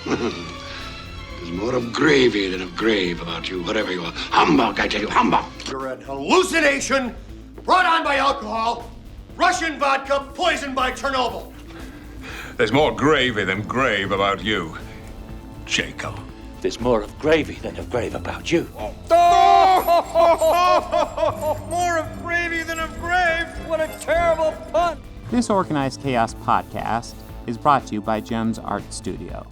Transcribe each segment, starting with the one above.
There's more of gravy than of grave about you, whatever you are. Humbug, I tell you, humbug! You're an hallucination brought on by alcohol, Russian vodka poisoned by Chernobyl. There's more gravy than grave about you, Jacob. There's more of gravy than of grave about you. More of gravy than of grave. What a terrible pun. This Organized Chaos podcast is brought to you by JEMS Art Studio.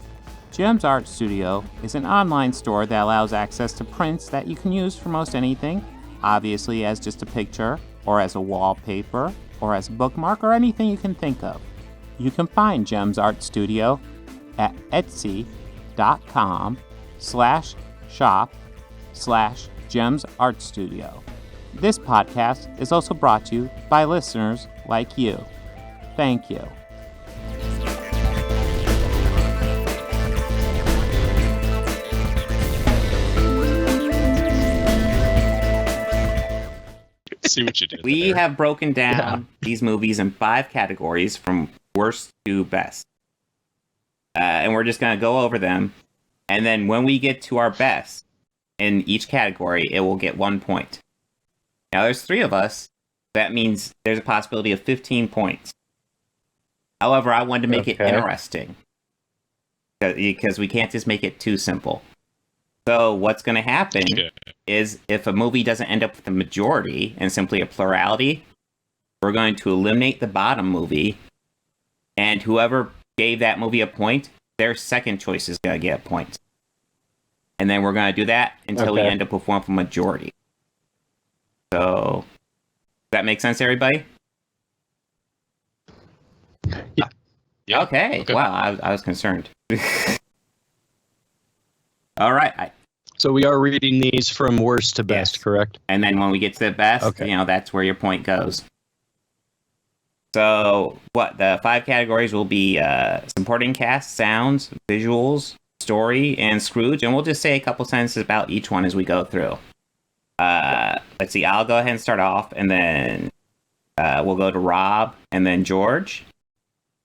JEMS Art Studio is an online store that allows access to prints that you can use for most anything, obviously as just a picture, or as a wallpaper, or as a bookmark, or anything you can think of. You can find JEMS Art Studio at etsy.com/shop/JEMS Art Studio. This podcast is also brought to you by listeners like you. Thank you. See what you did. We have broken down these movies in 5 categories from worst to best. And we're just going to go over them. And then when we get to our best in each category, it will get 1 point. Now, there's 3 of us. That means there's a possibility of 15 points. However, I wanted to make it interesting. Because we can't just make it too simple. So what's going to happen is if a movie doesn't end up with a majority and simply a plurality, we're going to eliminate the bottom movie. And whoever gave that movie a point, their second choice is going to get a point. And then we're going to do that until we end up with one from majority. So, does that make sense to everybody? Yeah. Okay. Wow, I was concerned. All right. So we are reading these from worst to best, correct? And then when we get to the best, that's where your point goes. So, the 5 categories will be supporting cast, sounds, visuals, story, and Scrooge. And we'll just say a couple sentences about each one as we go through. Let's see, I'll go ahead and start off, and then we'll go to Rob, and then George.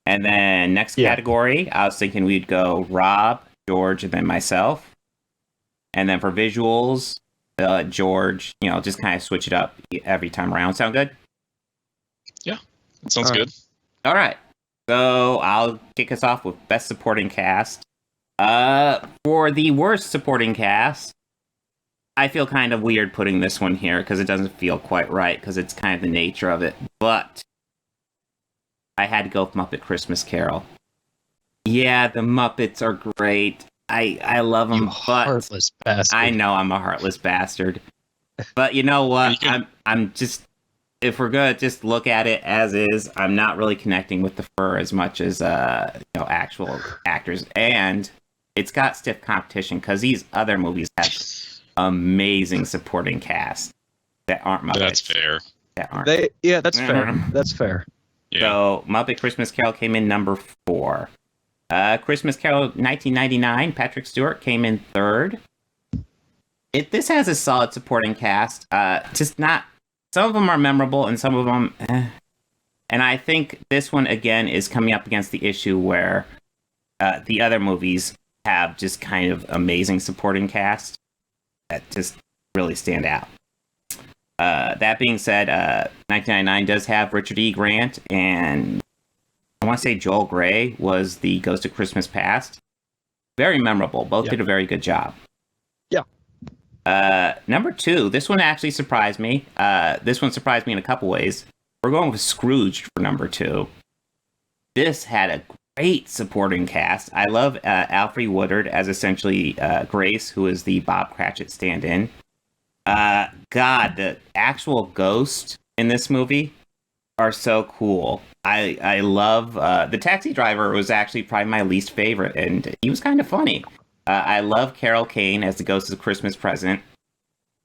And then next category, I was thinking we'd go Rob, George, and then myself. And then for visuals, George, just kind of switch it up every time around. Sound good? Yeah, that sounds good. All right. So I'll kick us off with Best Supporting Cast. For the worst supporting cast, I feel kind of weird putting this one here because it doesn't feel quite right because it's kind of the nature of it. But I had to go with Muppet Christmas Carol. Yeah, the Muppets are great. I love them, but heartless bastard. I know I'm a heartless bastard. But you know what? I'm just, if we're gonna just look at it as is, I'm not really connecting with the fur as much as actual actors, and it's got stiff competition because these other movies have amazing supporting cast that aren't Muppets. That's fair. That aren't. That's fair. That's fair. Yeah. So Muppet Christmas Carol came in number 4. Christmas Carol 1999, Patrick Stewart came in 3rd. This has a solid supporting cast. Just not, some of them are memorable and some of them, And I think this one, again, is coming up against the issue where the other movies have just kind of amazing supporting cast that just really stand out. That being said, 1999 does have Richard E. Grant, and I want to say Joel Grey was the Ghost of Christmas Past. Very memorable. Both did a very good job. Yeah. Number 2, this one actually surprised me. This one surprised me in a couple ways. We're going with Scrooged for number 2. This had a great supporting cast. I love Alfred Woodward as essentially Grace, who is the Bob Cratchit stand-in. God, the actual ghosts in this movie are so cool. I love the taxi driver was actually probably my least favorite, and he was kind of funny. I love Carol Kane as the Ghost of Christmas Present,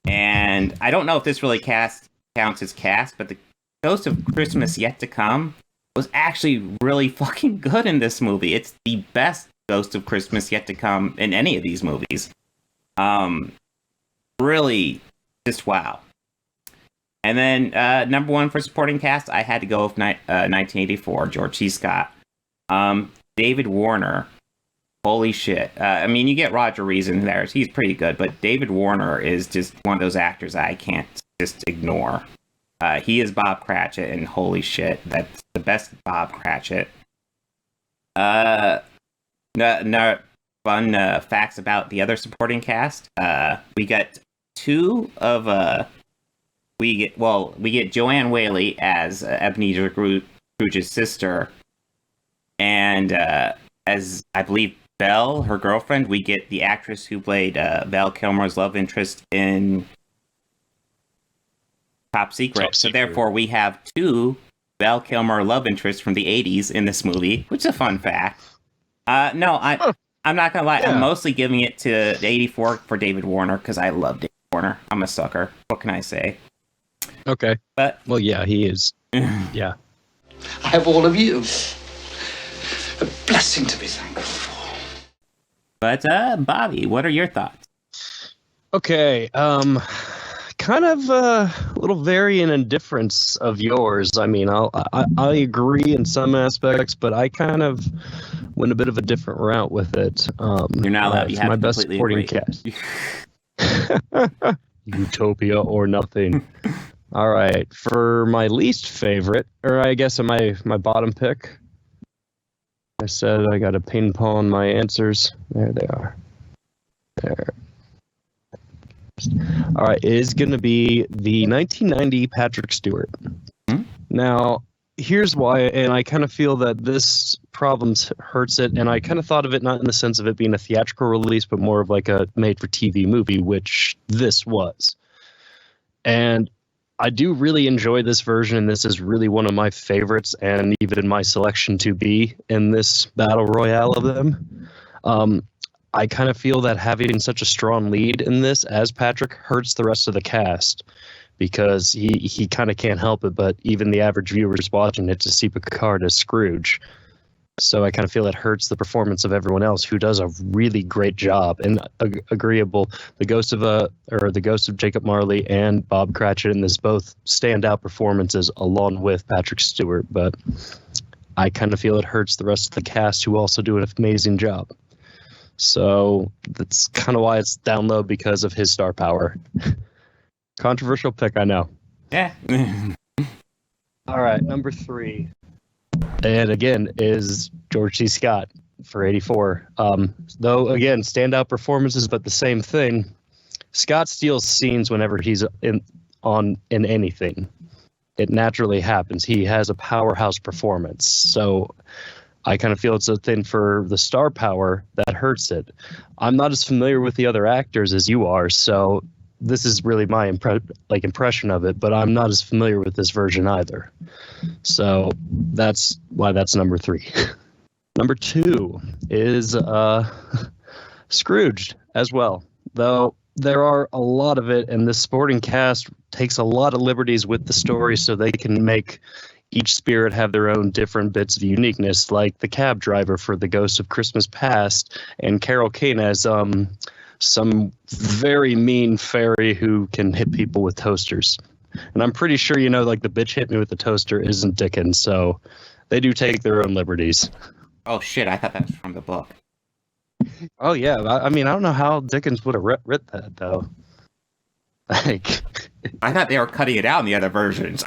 and I don't know if this really counts as cast, but the Ghost of Christmas Yet to Come was actually really fucking good in this movie. It's the best Ghost of Christmas Yet to Come in any of these movies. Really, just wow. And then number 1 for supporting cast, I had to go with 1984, George C. Scott. David Warner Holy shit. I mean, you get Roger Rees in there. He's pretty good, but David Warner is just one of those actors I can't just ignore. He is Bob Cratchit, and holy shit, that's the best Bob Cratchit. No fun facts about the other supporting cast. We get we get Joanne Whalley as Ebenezer Scrooge's sister, and as I believe Belle, her girlfriend, we get the actress who played Val Kilmer's love interest in Top Secret. So therefore, we have 2 Val Kilmer love interests from the 80s in this movie, which is a fun fact. I'm not gonna lie. Yeah. I'm mostly giving it to the 84 for David Warner because I love David Warner. I'm a sucker. What can I say? Okay. But well, yeah, he is. Yeah. I have all of you. A blessing to be thankful for. But Bobby, what are your thoughts? Okay. Kind of a little varying in difference of yours. I mean, I agree in some aspects, but I kind of went a bit of a different route with it. You're not allowed. You have my to best supporting cast. Utopia or nothing. All right, for my least favorite, or I guess my bottom pick, I said I got to ping pong my answers. There they are. There. All right, it is going to be the 1990 Patrick Stewart. Hmm? Now, here's why, and I kind of feel that this problem hurts it, and I kind of thought of it not in the sense of it being a theatrical release, but more of like a made-for-TV movie, which this was. And I do really enjoy this version, and this is really one of my favorites, and even my selection to be in this battle royale of them. I kind of feel that having such a strong lead in this as Patrick hurts the rest of the cast, because he kind of can't help it, but even the average viewer is watching it to see Picard as Scrooge. So I kind of feel it hurts the performance of everyone else who does a really great job. And agreeable, the ghost of Jacob Marley and Bob Cratchit in this both standout performances along with Patrick Stewart, but I kind of feel it hurts the rest of the cast who also do an amazing job. So that's kind of why it's down low, because of his star power. Controversial pick, I know. Yeah. All right, number 3. And again, is George C. Scott for 84. Though, again, standout performances, but the same thing. Scott steals scenes whenever he's in anything. It naturally happens. He has a powerhouse performance. So I kind of feel it's a thing for the star power that hurts it. I'm not as familiar with the other actors as you are, so this is really my impression of it, but I'm not as familiar with this version either. So that's why that's number 3. Number 2 is Scrooged as well, though there are a lot of it, and the supporting cast takes a lot of liberties with the story so they can make each spirit have their own different bits of uniqueness, like the cab driver for The Ghost of Christmas Past, and Carol Kane as some very mean fairy who can hit people with toasters. And I'm pretty sure, like the bitch hit me with the toaster isn't Dickens, so they do take their own liberties. Oh shit, I thought that was from the book. Oh yeah, I mean, I don't know how Dickens would have writ that, though. Like, I thought they were cutting it out in the other versions.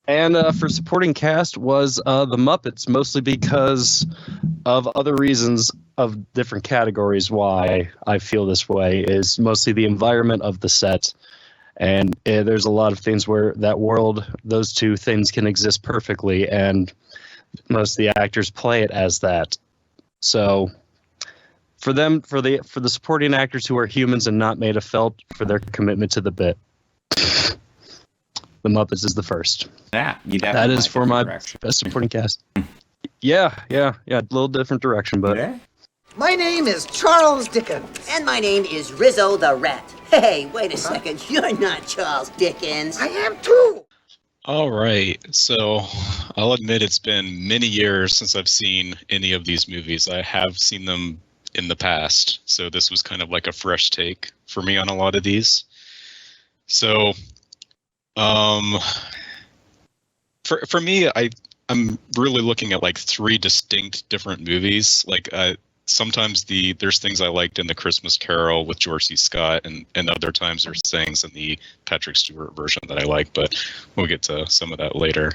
And for supporting cast was the Muppets, mostly because of other reasons of different categories why I feel this way, is mostly the environment of the set. And there's a lot of things where that world, those two things can exist perfectly, and most of the actors play it as that. So for them, for the supporting actors who are humans and not made of felt, for their commitment to the bit, The Muppets is the first. Yeah, that is for my best supporting cast. Yeah, a little different direction, but yeah. My name is Charles Dickens. And my name is Rizzo the Rat. Hey, wait a second. You're not Charles Dickens. I am too. All right. So I'll admit it's been many years since I've seen any of these movies. I have seen them in the past. So this was kind of like a fresh take for me on a lot of these. So for me, I I'm really looking at like three distinct different movies. Like sometimes there's things I liked in the Christmas Carol with George C. Scott, and other times there's things in the Patrick Stewart version that I like, but we'll get to some of that later.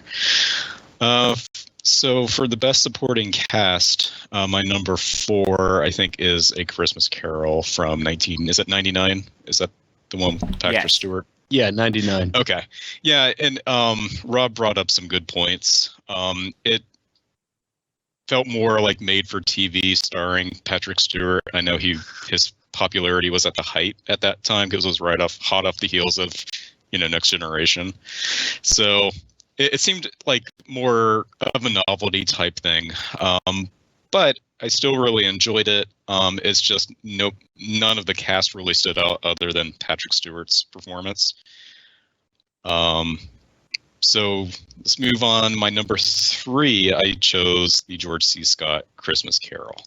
So for the best supporting cast, my number 4 I think is A Christmas Carol from 99? Is that the one with Patrick Stewart? Yeah, 99. Okay. Yeah, and Rob brought up some good points. It felt more like made for TV starring Patrick Stewart. I know his popularity was at the height at that time because it was hot off the heels of, Next Generation. So it seemed like more of a novelty type thing. But I still really enjoyed it. It's just none of the cast really stood out other than Patrick Stewart's performance. So let's move on. My number 3, I chose the George C. Scott Christmas Carol.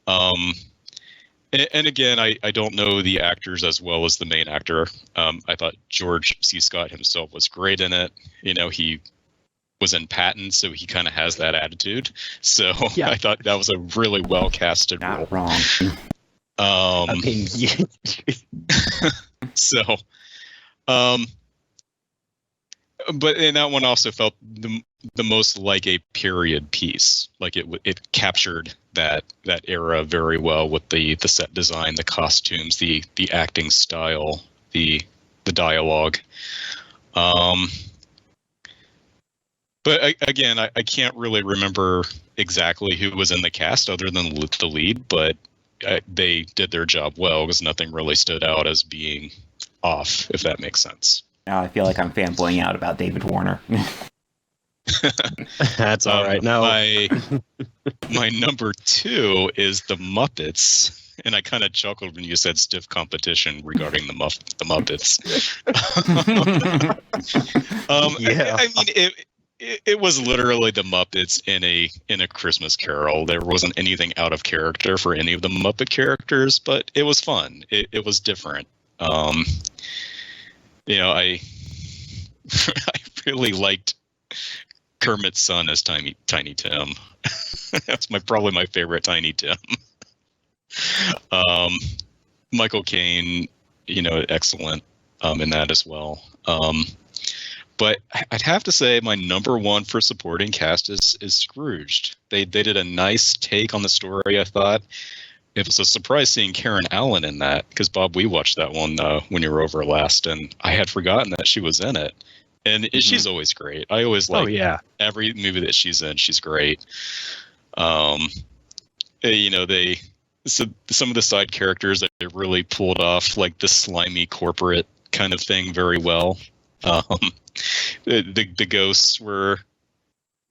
And again, I don't know the actors as well as the main actor. I thought George C. Scott himself was great in it. He was in Patton, so he kind of has that attitude. So yeah. I thought that was a really well casted role. Not wrong. So, but and that one also felt the most like a period piece. Like it captured that era very well with the set design, the costumes, the acting style, the dialogue. But again, I can't really remember exactly who was in the cast other than the lead, but they did their job well because nothing really stood out as being off, if that makes sense. Now I feel like I'm fanboying out about David Warner. That's all right. No, my number 2 is the Muppets. And I kind of chuckled when you said stiff competition regarding the Muppets. Yeah. I mean, it was literally the Muppets in a Christmas Carol. There wasn't anything out of character for any of the Muppet characters, but it was fun. It was different. I really liked Kermit's son as Tiny Tim. That's probably my favorite Tiny Tim. Michael Caine, excellent in that as well. But I'd have to say my number 1 for supporting cast is Scrooged. They did a nice take on the story, I thought. It was a surprise seeing Karen Allen in that, because, Bob, we watched that one when you were over last, and I had forgotten that she was in it. And she's always great. I always like every movie that she's in. She's great. Some of the side characters that they really pulled off, like the slimy corporate kind of thing, very well. The ghosts were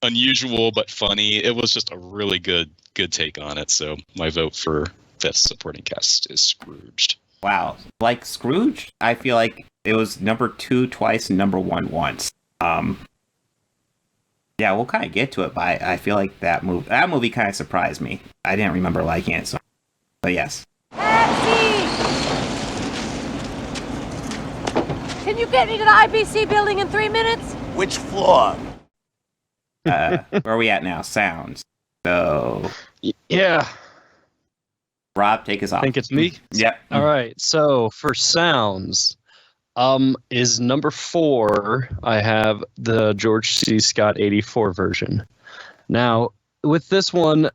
unusual but funny. It was just a really good take on it. So my vote for best supporting cast is Scrooged. Wow, like Scrooge, I feel like it was number 2 twice and number 1 once. Yeah, we'll kind of get to it, but I feel like that movie kind of surprised me. I didn't remember liking it, but yes. Taxi! Can you get me to the IBC building in 3 minutes? Which floor? Where are we at now? Sounds. So. Yeah. Rob, take us off. I think it's me? Yep. All right. So for sounds, is number 4, I have the George C. Scott 84 version. Now, with this one,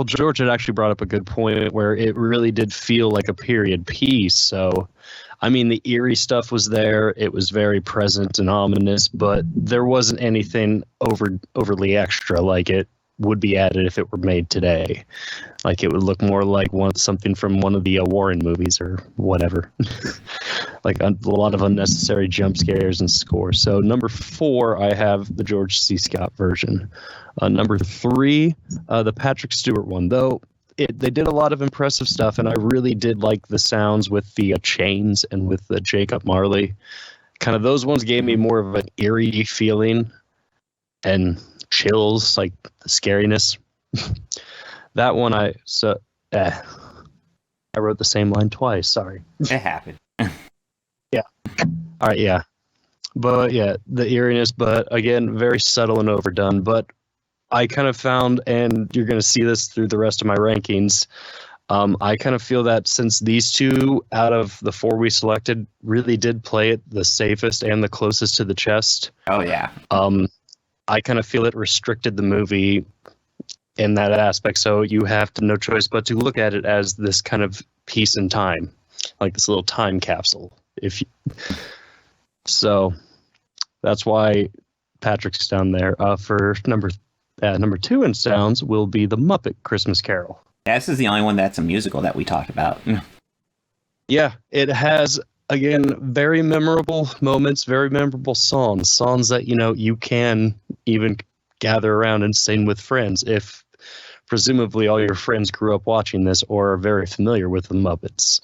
George had actually brought up a good point where it really did feel like a period piece. So, I mean, the eerie stuff was there. It was very present and ominous, but there wasn't anything overly extra like it would be added if it were made today. Like, it would look more like something from one of the Warren movies or whatever. Like a lot of unnecessary jump scares and score. So number 4, I have the George C. Scott version. Number 3, the Patrick Stewart one, though. They did a lot of impressive stuff, and I really did like the sounds with the chains and with the Jacob Marley. Kind of those ones gave me more of an eerie feeling and chills, like the scariness. That one I wrote the same line twice. Sorry. It happened. Yeah. All right. Yeah. But yeah, the eeriness, but again, very subtle and overdone. But I kind of found, and you're going to see this through the rest of my rankings, I kind of feel that since these two out of the four we selected really did play it the safest and the closest to the chest. Oh, yeah. I kind of feel it restricted the movie in that aspect. So you have no choice but to look at it as this kind of piece in time, like this little time capsule. So that's why Patrick's down there. For number two in sounds will be the Muppet Christmas Carol. Yeah, this is the only one that's a musical that we talked about. Yeah, it has, again, very memorable moments, very memorable songs that, you can even gather around and sing with friends if presumably all your friends grew up watching this or are very familiar with the Muppets.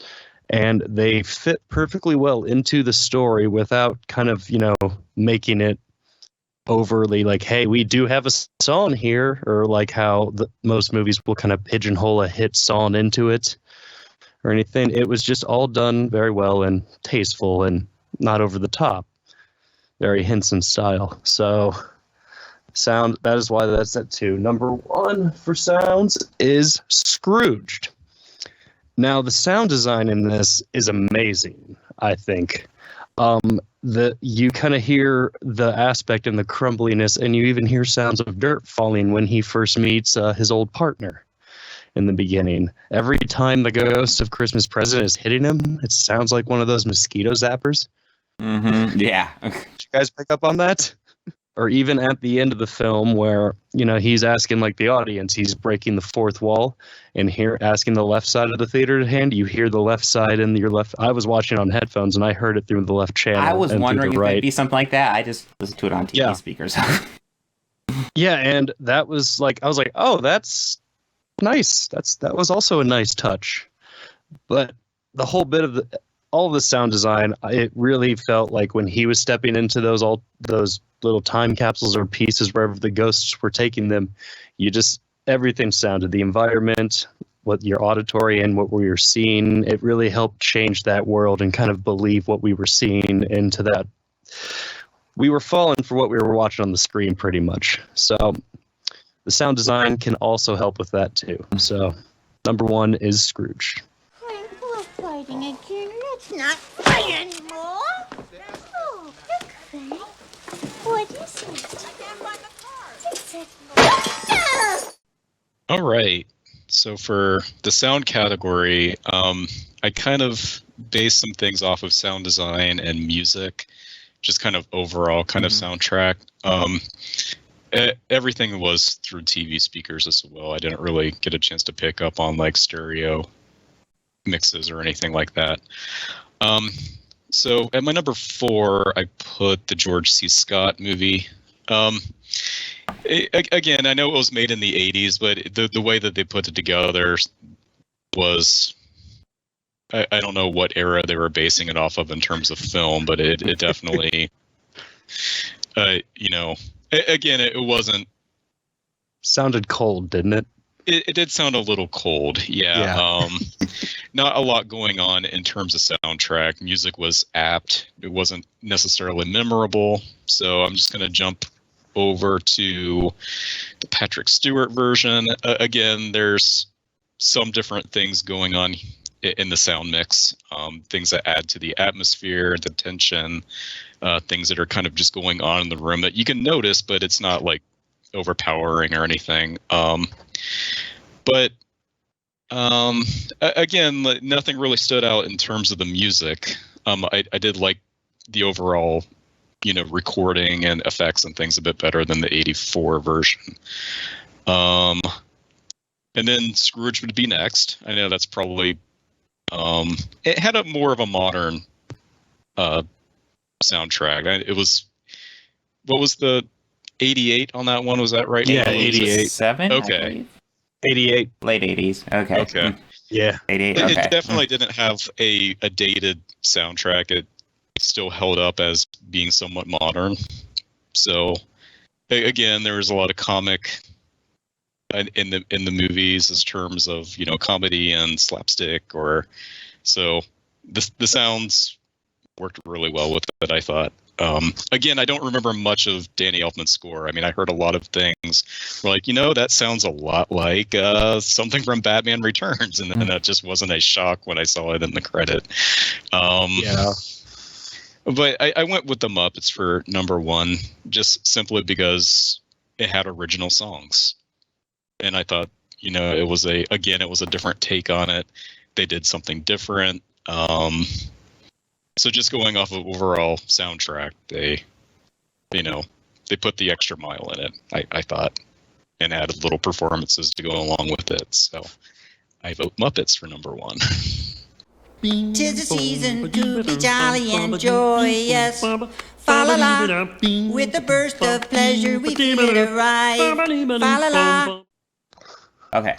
And they fit perfectly well into the story without kind of, making it overly like, hey, we do have a song here, or like how most movies will kind of pigeonhole a hit song into it or anything. It was just all done very well and tasteful and not over the top. Very Henson style. So sound, that is why that's at 2. Number 1 for sounds is Scrooged. Now, the sound design in this is amazing, I think. You kind of hear the aspect and the crumbliness, and you even hear sounds of dirt falling when he first meets his old partner in the beginning. Every time the ghost of Christmas Present is hitting him, it sounds like one of those mosquito zappers. Mm-hmm. Yeah. Did you guys pick up on that? Or even at the end of the film where, he's asking like the audience, he's breaking the fourth wall and here asking the left side of the theater to hand, you hear the left side and your left. I was watching on headphones and I heard it through the left channel. I was wondering if right. it'd be something like that. I just listened to it on TV speakers. Yeah. And that was like, I was like, oh, that's nice. That was also a nice touch. But the whole bit of all the sound design, it really felt like when he was stepping into those little time capsules or pieces wherever the ghosts were taking them, everything sounded, the environment, what your auditory and what we were seeing, it really helped change that world and kind of believe what we were seeing into that. We were falling for what we were watching on the screen pretty much. So the sound design can also help with that too. So number 1 is Scrooge. Frank, we're fighting again. Let's not fight anymore. Oh, look, Frank. What is it? I can't find the card. All right. So for the sound category, I kind of based some things off of sound design and music, just kind of overall kind of soundtrack. Everything was through TV speakers as well. I didn't really get a chance to pick up on like stereo mixes or anything like that. So at my number 4, I put the George C. Scott movie. Again, I know it was made in the 80s, but the way that they put it together was, I don't know what era they were basing it off of in terms of film, but it definitely, again, it wasn't. Sounded cold, didn't it? It did sound a little cold, yeah. Not a lot going on in terms of soundtrack. Music was apt. It wasn't necessarily memorable. So I'm just going to jump over to the Patrick Stewart version. Again, there's some different things going on in the sound mix, things that add to the atmosphere, the tension, things that are kind of just going on in the room that you can notice, but it's not like overpowering or anything. But again, nothing really stood out in terms of the music. I did like the overall, recording and effects and things a bit better than the 84 version. And then Scrooge would be next. I know that's probably, it had a more of a modern soundtrack. What was the 88 on that one? Was that right? Yeah, 88. 7? Okay. 88. Late 80s. Okay. Okay. Yeah. 88. Okay. It definitely didn't have a dated soundtrack. It still held up as being somewhat modern. So again, there was a lot of comic in the movies as terms of, comedy and slapstick, so the sounds worked really well with it, I thought. Again, I don't remember much of Danny Elfman's score. I mean, I heard a lot of things like, that sounds a lot like something from Batman Returns, and that just wasn't a shock when I saw it in the credit. Yeah. But I went with the Muppets for number one, just simply because it had original songs. And I thought, it was a different take on it. They did something different. So just going off of overall soundtrack, they put the extra mile in it, I thought, and added little performances to go along with it. So I vote Muppets for number one. 'Tis the season to be jolly and joyous. Fa la la, with a burst of pleasure we feel it arrive. Fa la la. Okay,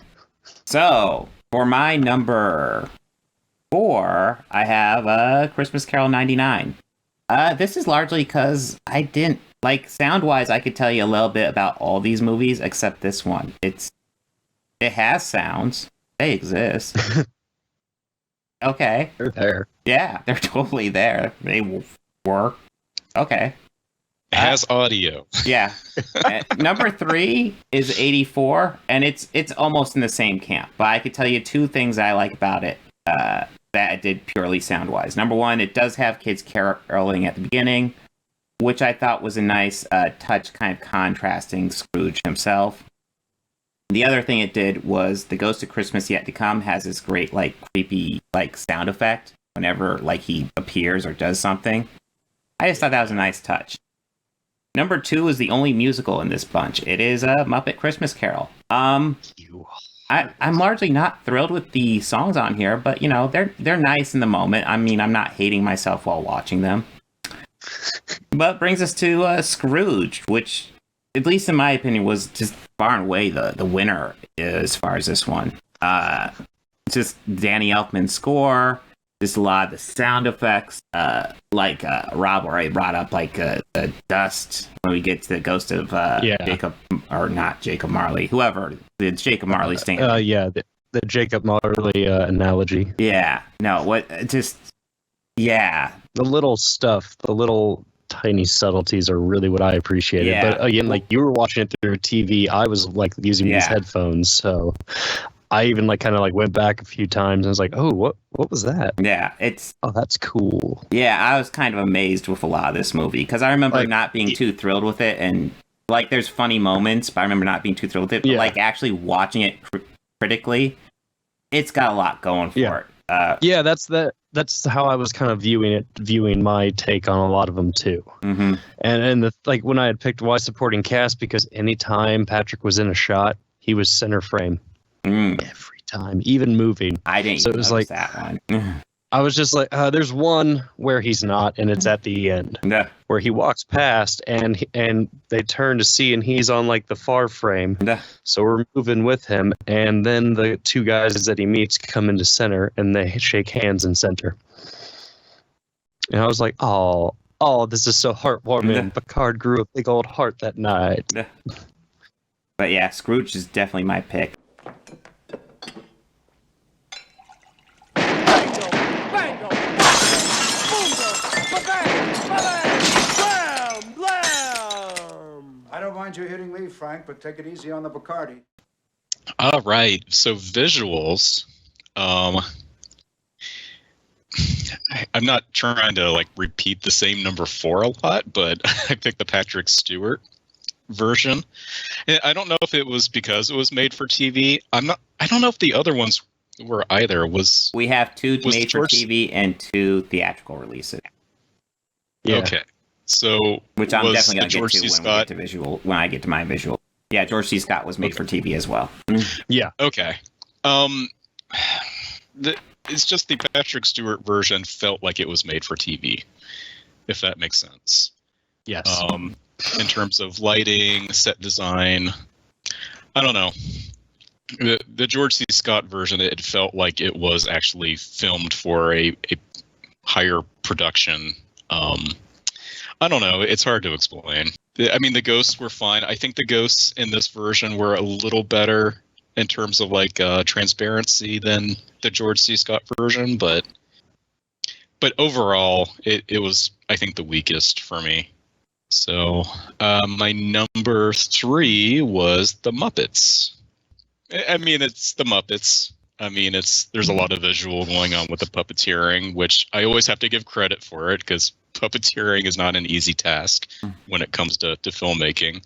so for my number 4, I have Christmas Carol '99. This is largely because I didn't sound-wise. I could tell you a little bit about all these movies except this one. It has sounds. They exist. Okay. They're there. Yeah, they're totally there. They will work. Okay. It has audio. Yeah. Number 3 is 84, and it's almost in the same camp. But I could tell you 2 things I like about it that it did purely sound-wise. Number 1, it does have kids caroling at the beginning, which I thought was a nice touch, kind of contrasting Scrooge himself. The other thing it did was The Ghost of Christmas Yet to Come has this great, creepy, sound effect whenever, he appears or does something. I just thought that was a nice touch. Number 2 is the only musical in this bunch. It is Muppet Christmas Carol. I'm largely not thrilled with the songs on here, but, they're nice in the moment. I mean, I'm not hating myself while watching them. But brings us to Scrooge, which, at least in my opinion, was just far and away the winner as far as this one. Just Danny Elfman's score, just a lot of the sound effects, Rob already brought up, the dust when we get to the ghost of Jacob, or not Jacob Marley, whoever, the Jacob Marley stand. The Jacob Marley analogy. Yeah, no, yeah. The little stuff, the little tiny subtleties are really what I appreciated. Yeah. But again, you were watching it through TV, I was using these headphones, so I even went back a few times and was like, oh, what was that? Yeah, that's cool. Yeah, I was kind of amazed with a lot of this movie because I remember not being too thrilled with it, and there's funny moments, but I remember not being too thrilled with it. But actually watching it critically, it's got a lot going for it. That's how I was kind of viewing my take on a lot of them too. Mm-hmm. And when I had picked why supporting cast, because anytime Patrick was in a shot, he was center frame. Every time, even moving. I didn't. So it was that one. I was just there's one where he's not, and it's at the end where he walks past, and they turn to see, and he's on the far frame. So we're moving with him, and then the 2 guys that he meets come into center, and they shake hands in center. And I was like, oh, this is so heartwarming. Picard grew a big old heart that night. But yeah, Scrooge is definitely my pick. I don't mind you hitting me, Frank, but take it easy on the Bacardi. All right. So visuals. I'm not trying to repeat the same number 4 a lot, but I picked the Patrick Stewart version. And I don't know if it was because it was made for TV. I don't know if the other ones were either. We have 2 made for TV and 2 theatrical releases. Yeah. Okay. So which I'm definitely going to get to when I get to my visual. Yeah, George C. Scott was made for TV as well. Yeah. Okay. It's just the Patrick Stewart version felt like it was made for TV, if that makes sense. Yes. In terms of lighting, set design, I don't know. The George C. Scott version, it felt like it was actually filmed for a higher production. I don't know. It's hard to explain. I mean, the ghosts were fine. I think the ghosts in this version were a little better in terms of transparency than the George C. Scott version, but but overall, it was, I think, the weakest for me. So my number 3 was the Muppets. I mean, it's the Muppets. I mean, there's a lot of visual going on with the puppeteering, which I always have to give credit for it, because puppeteering is not an easy task when it comes to filmmaking.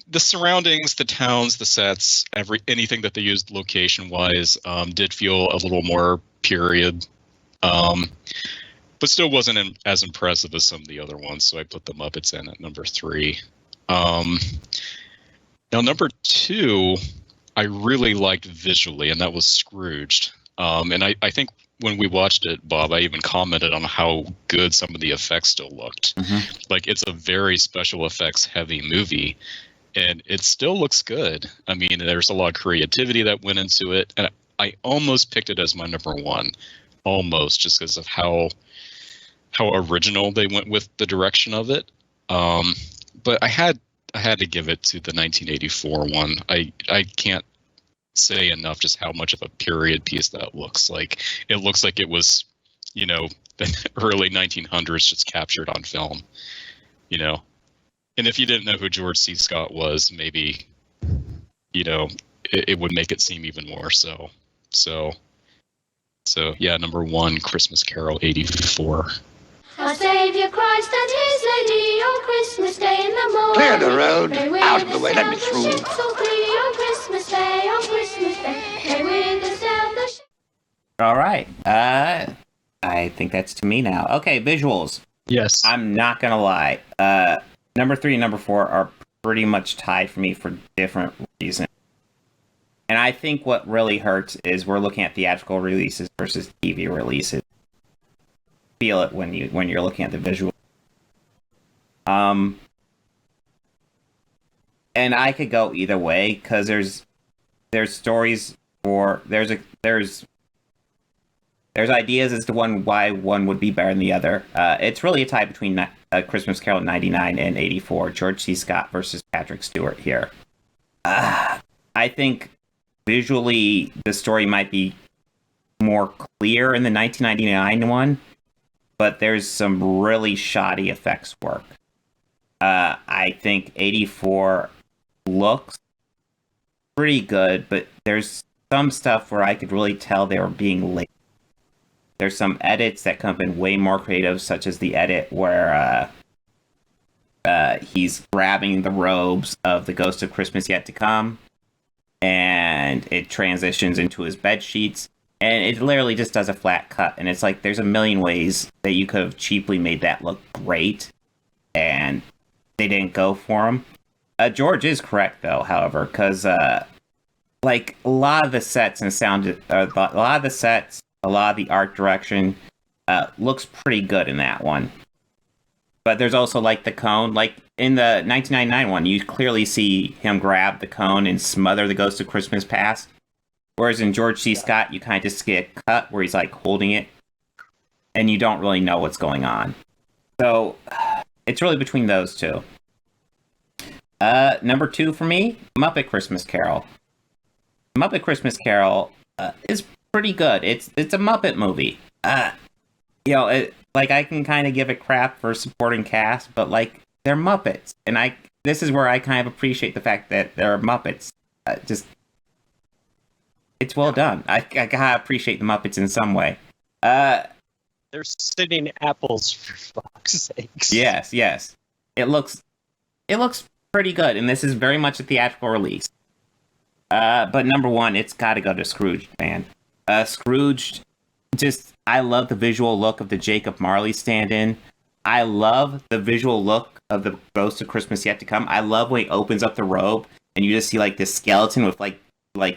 The surroundings, the towns, the sets, anything that they used location-wise did feel a little more period, but still wasn't as impressive as some of the other ones. So I put the Muppets in at number 3. Now, number 2, I really liked visually, and that was Scrooged. And I think when we watched it, Bob, I even commented on how good some of the effects still looked. Like, it's a very special effects heavy movie, and it still looks good. I mean, there's a lot of creativity that went into it, and I almost picked it as my number 1, almost, just because of how original they went with the direction of it. But I had to give it to the 1984 one. I can't say enough just how much of a period piece that looks like. It looks like it was, the early 1900s just captured on film, And if you didn't know who George C. Scott was, maybe, it would make it seem even more so. So yeah, number 1, Christmas Carol, 84. Our Savior Christ and his lady on Christmas Day in the morning. Clear the road. Out of the way. Let me through. So free on Christmas Day, on Christmas Day. May with the sound the All right. I think that's to me now. Okay, visuals. Yes. I'm not gonna lie. Number 3 and number 4 are pretty much tied for me for different reasons. And I think what really hurts is we're looking at theatrical releases versus TV releases. Feel it when you're looking at the visual. And I could go either way, because there's stories for there's ideas as to why one would be better than the other. It's really a tie between Christmas Carol 99 and 84, George C. Scott versus Patrick Stewart here. I think visually the story might be more clear in the 1999 one, but there's some really shoddy effects work. I think 84 looks pretty good, but there's some stuff where I could really tell they were being late. There's some edits that come in way more creative, such as the edit where he's grabbing the robes of the Ghost of Christmas Yet to Come, and it transitions into his bed sheets. And it literally just does a flat cut. And it's like, there's a million ways that you could have cheaply made that look great. And they didn't go for him. George is correct, though, however, because, a lot of the sets and a lot of the art direction looks pretty good in that one. But there's also, the cone. In the 1999 one, you clearly see him grab the cone and smother the Ghost of Christmas Past. Whereas in George C. Scott, you kind of just get a cut where he's holding it, and you don't really know what's going on. So it's really between those two. Number 2 for me, Muppet Christmas Carol. Muppet Christmas Carol is pretty good. It's a Muppet movie. I can kind of give it crap for supporting cast, but they're Muppets, and this is where I kind of appreciate the fact that they're Muppets. It's well done. I gotta appreciate the Muppets in some way. They're sitting apples, for fuck's sakes. Yes. It looks pretty good, and this is very much a theatrical release. But number 1, it's got to go to Scrooged, man. Scrooged, I love the visual look of the Jacob Marley stand-in. I love the visual look of the Ghost of Christmas Yet to Come. I love when he opens up the robe, and you just see this skeleton with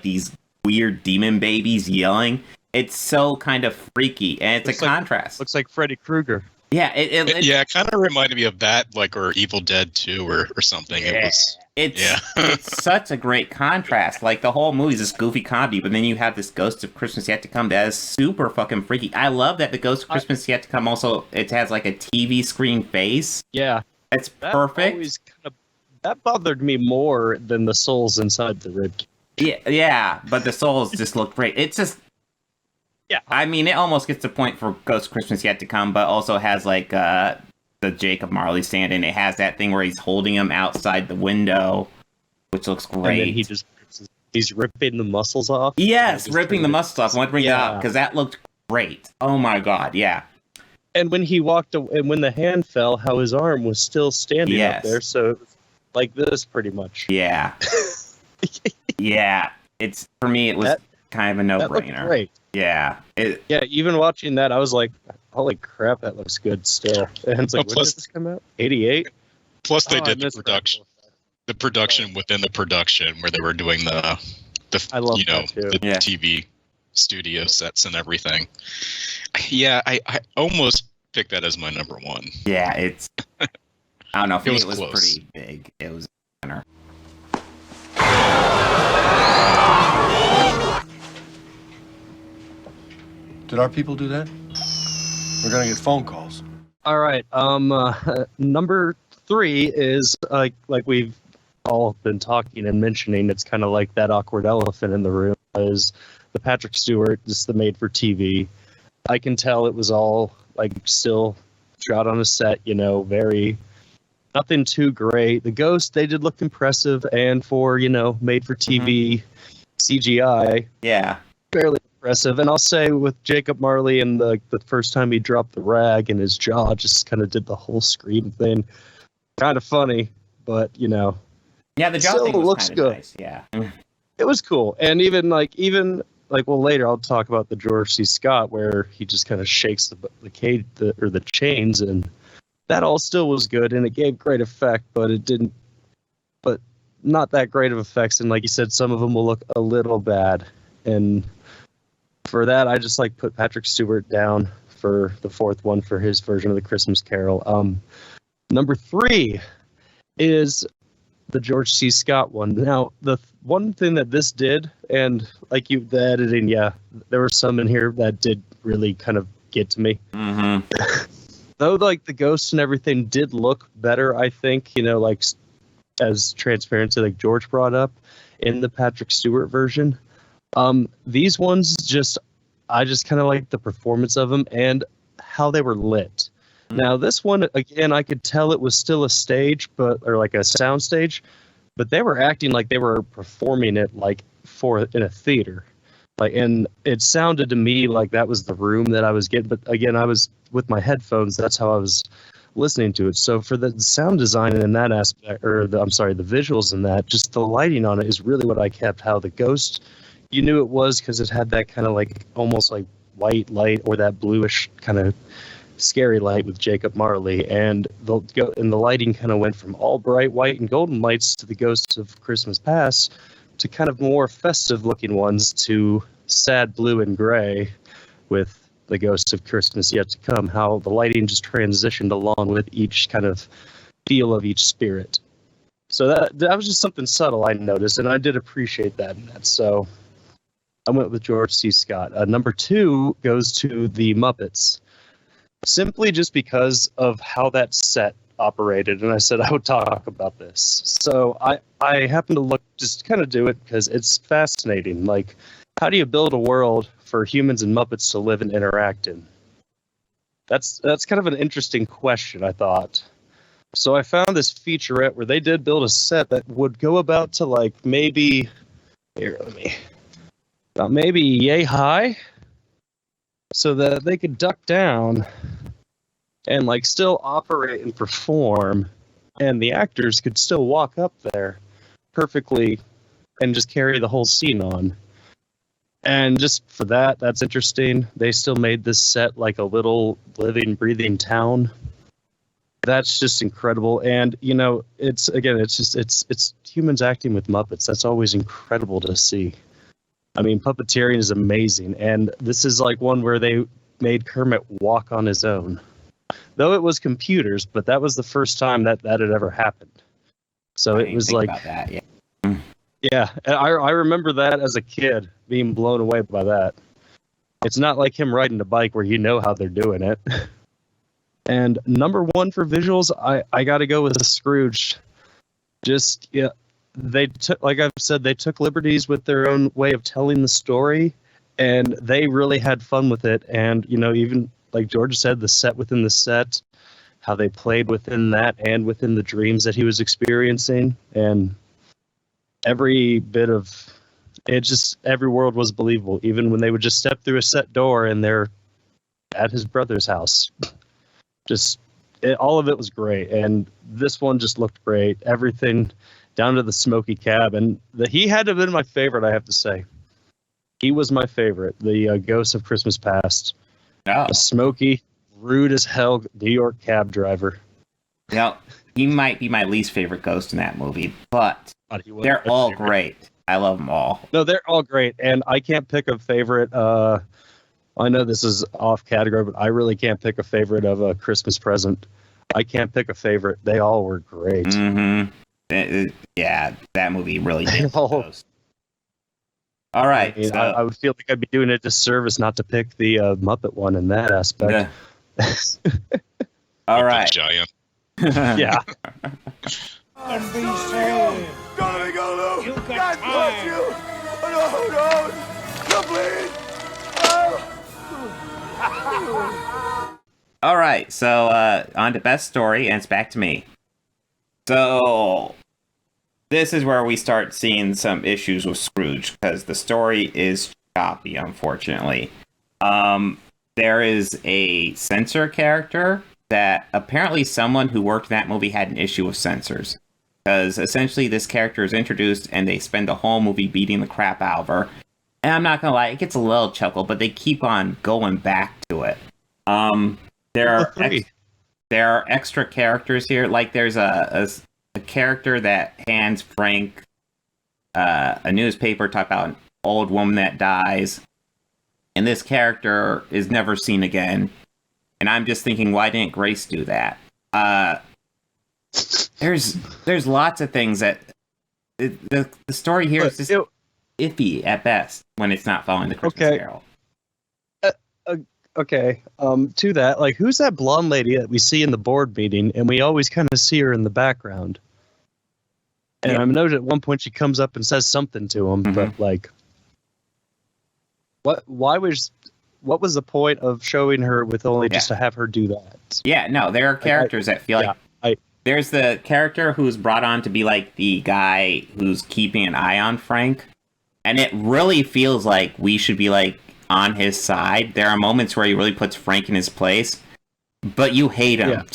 these weird demon babies yelling. It's so kind of freaky, and it's a contrast. Looks like Freddy Krueger. Yeah, it kind of reminded me of that, or Evil Dead 2 or something. Yeah. It's such a great contrast. The whole movie is this goofy comedy, but then you have this Ghost of Christmas Yet to Come that is super fucking freaky. I love that the Ghost of Christmas Yet to Come also, it has a TV screen face. Yeah. It's perfect. That bothered me more than the souls inside the rib. Yeah, but the souls just look great. It's just, Yeah. I mean, it almost gets to the point for Ghost Christmas Yet to Come, but also has like the Jacob Marley stand, and it has that thing where he's holding him outside the window, which looks great. And then he's ripping the muscles off. Yes, ripping the muscles off. I want to bring that up because that looked great. Oh my god, yeah. And when he walked away, and when the hand fell, how his arm was still standing up there, so it was like this pretty much. Yeah. Yeah. It's for me. It was kind of a no-brainer. That looked great. Yeah. Yeah. Even watching that, I was like, "Holy crap, that looks good still." And it's like, when did this come out? 88. Plus, they did the production. The production within the production, where they were doing the TV studio sets and everything. Yeah, I almost picked that as my number one. Yeah, it's. I don't know. For me, it was close. Pretty big. It was a winner. Did our people do that? We're gonna get phone calls. All right. Number 3 is like we've all been talking and mentioning. It's kind of like that awkward elephant in the room. Is the Patrick Stewart, just the made-for-TV. I can tell it was all like still shot on a set. Very nothing too great. The ghosts, they did look impressive, and for made-for-TV CGI, fairly impressive. And I'll say with Jacob Marley and the first time he dropped the rag and his jaw just kind of did the whole scream thing, kind of funny, but yeah, the jaw still thing was looks kinda good. Nice. Yeah, it was cool. And even later I'll talk about the George C. Scott where he just kind of shakes the cage or the chains, and that all still was good, and it gave great effect, but it didn't. But not that great of effects, and like you said, some of them will look a little bad, and for that, I just put Patrick Stewart down for the 4th one for his version of the Christmas Carol. Number 3 is the George C. Scott one. Now, the one thing that this did, and the editing, there were some in here that did really kind of get to me. Mm-hmm. Though, the ghosts and everything did look better, I think, as transparency, like George brought up in the Patrick Stewart version. These ones I just kind of like the performance of them and how they were lit. Now this one, again, I could tell it was still a stage, or like a sound stage, but they were acting like they were performing it in a theater. And it sounded to me like that was the room that I was getting. But again, I was with my headphones. That's how I was listening to it. So for the sound design in that aspect, the visuals in that, just the lighting on it is really what I kept. How the ghost, you knew it was because it had that kind of almost like white light or that bluish kind of scary light with Jacob Marley, and the lighting kind of went from all bright white and golden lights to the Ghosts of Christmas Past to kind of more festive looking ones to sad blue and gray with the Ghosts of Christmas Yet to Come. How the lighting just transitioned along with each kind of feel of each spirit. So that was just something subtle I noticed, and I did appreciate that in that. So I went with George C. Scott. Number 2 goes to the Muppets, simply just because of how that set operated, and I said I would talk about this. So I happened to just kind of do it because it's fascinating. How do you build a world for humans and Muppets to live and interact in? That's kind of an interesting question, I thought. So I found this featurette where they did build a set that would go about to maybe yay high, so that they could duck down and still operate and perform, and the actors could still walk up there perfectly and just carry the whole scene on. And just for that's interesting. They still made this set like a little living, breathing town. That's just incredible. And it's humans acting with Muppets. That's always incredible to see. I mean, puppeteering is amazing, and this is one where they made Kermit walk on his own. Though it was computers, but that was the first time that had ever happened. So it was about that, yeah. Yeah, and I remember that as a kid, being blown away by that. It's not like him riding a bike where how they're doing it. And number 1 for visuals, I got to go with the Scrooged. They took, like I've said, they took liberties with their own way of telling the story, And they really had fun with it. And, even like George said, the set within the set, how they played within that and within the dreams that he was experiencing. And every bit of it, just every world was believable, even when they would just step through a set door and they're at his brother's house. All of it was great. And this one just looked great. Everything down to the smoky cab. And he had to have been my favorite, I have to say. He was my favorite, the Ghost of Christmas Past. Oh. A smoky, rude as hell New York cab driver. Now, he might be my least favorite ghost in that movie, but they're all great. I love them all. No, they're all great, and I can't pick a favorite. I know this is off category, but I really can't pick a favorite of a Christmas Present. I can't pick a favorite. They all were great. Mm-hmm. Yeah, that movie really did. All right. I would feel like I'd be doing a disservice not to pick the Muppet one in that aspect. All right. Giant. Yeah. And be safe. Go, You got God bless time. you. Oh, no, please. All right, so on to best story, and it's back to me. So this is where we start seeing some issues with Scrooge, because the story is choppy, unfortunately. There is a censor character that apparently someone who worked in that movie had an issue with censors. Because essentially this character is introduced and they spend the whole movie beating the crap out of her. And I'm not going to lie, it gets a little chuckle, but they keep on going back to it. There are extra characters here. Like there's a character that hands Frank a newspaper talking about an old woman that dies. And this character is never seen again. And I'm just thinking, why didn't Grace do that? There's lots of things that the story here is just iffy at best when it's not following the Christmas Carol. Okay. To that, like, who's that blonde lady that we see in the board meeting, and we always kind of see her in the background? And I noticed at one point she comes up and says something to him, but like, what was the point of showing her with only just to have her do that? Yeah, no, there are characters that feel like there's the character who's brought on to be like the guy who's keeping an eye on Frank, and it really feels like we should be like on his side. There are moments where he really puts Frank in his place, but you hate him,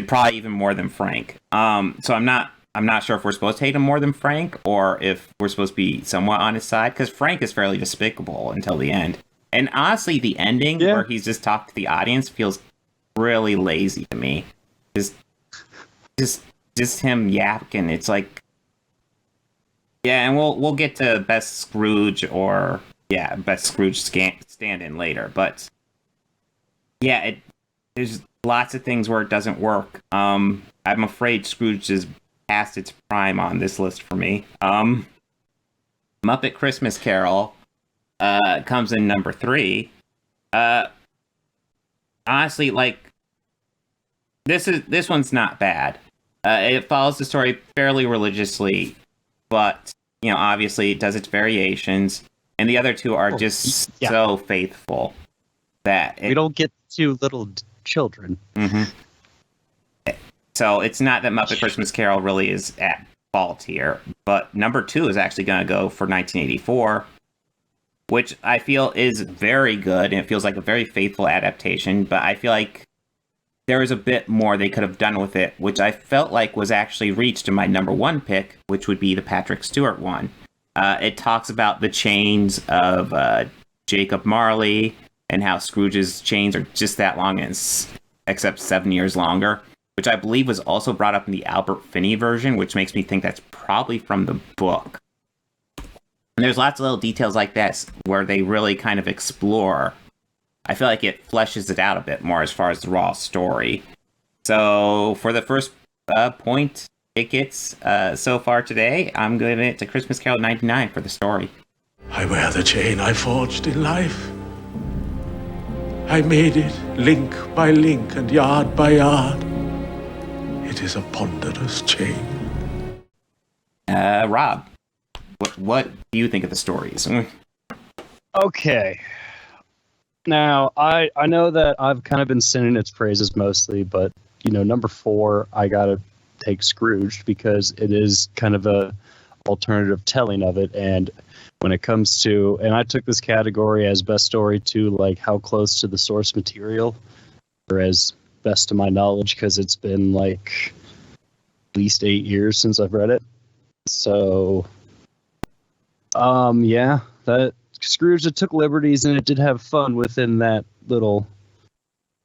probably even more than Frank. So I'm not sure if we're supposed to hate him more than Frank, or if we're supposed to be somewhat on his side, because Frank is fairly despicable until the end. And honestly, the ending where he's just talked to the audience feels really lazy to me. Just him yakking. It's like, and we'll get to best Scrooge or best Scrooge stand-in later. But there's lots of things where it doesn't work. I'm afraid Scrooge is past its prime on this list for me. Muppet Christmas Carol comes in number 3. Honestly, like, this one's not bad. It follows the story fairly religiously, but obviously it does its variations, and the other two are just so faithful that we don't get to little children. So it's not that Muppet Christmas Carol really is at fault here, but number 2 is actually going to go for 1984, which I feel is very good, and it feels like a very faithful adaptation, but I feel like there was a bit more they could have done with it, which I felt like was actually reached in my number 1 pick, which would be the Patrick Stewart one. It talks about the chains of Jacob Marley and how Scrooge's chains are just that long, except 7 years longer, which I believe was also brought up in the Albert Finney version, which makes me think that's probably from the book. And there's lots of little details like that where they really kind of explore. I feel like it fleshes it out a bit more as far as the raw story. So for the first point it gets so far today, I'm giving it to Christmas Carol 99 for the story. I wear the chain I forged in life. I made it link by link and yard by yard. It is a ponderous chain. Rob, what do you think of the stories? Okay. Now, I know that I've kind of been singing its praises mostly, but, number 4, I got to take Scrooged because it is kind of a alternative telling of it. And when it comes to, and I took this category as best story to like how close to the source material, or as best to my knowledge, because it's been like at least 8 years since I've read it. So, yeah, that Scrooge, it took liberties and it did have fun within that little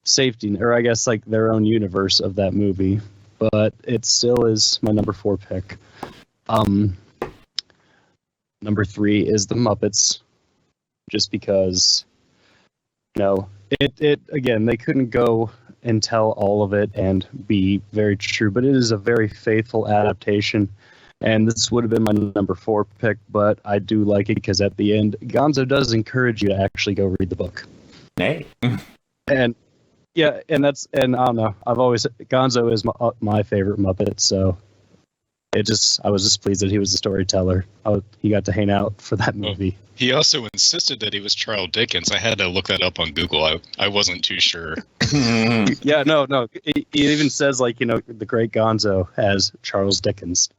safety, or I guess like their own universe of that movie. But it still is my number 4 pick. Number 3 is the Muppets, just because, it again, they couldn't go and tell all of it and be very true, but it is a very faithful adaptation. And this would have been my number 4 pick, but I do like it because at the end, Gonzo does encourage you to actually go read the book. Hey. And yeah, and I don't know. Gonzo is my favorite Muppet, so I was just pleased that he was the storyteller. He got to hang out for that movie. He also insisted that he was Charles Dickens. I had to look that up on Google. I wasn't too sure. Yeah, no. He even says like, the great Gonzo as Charles Dickens.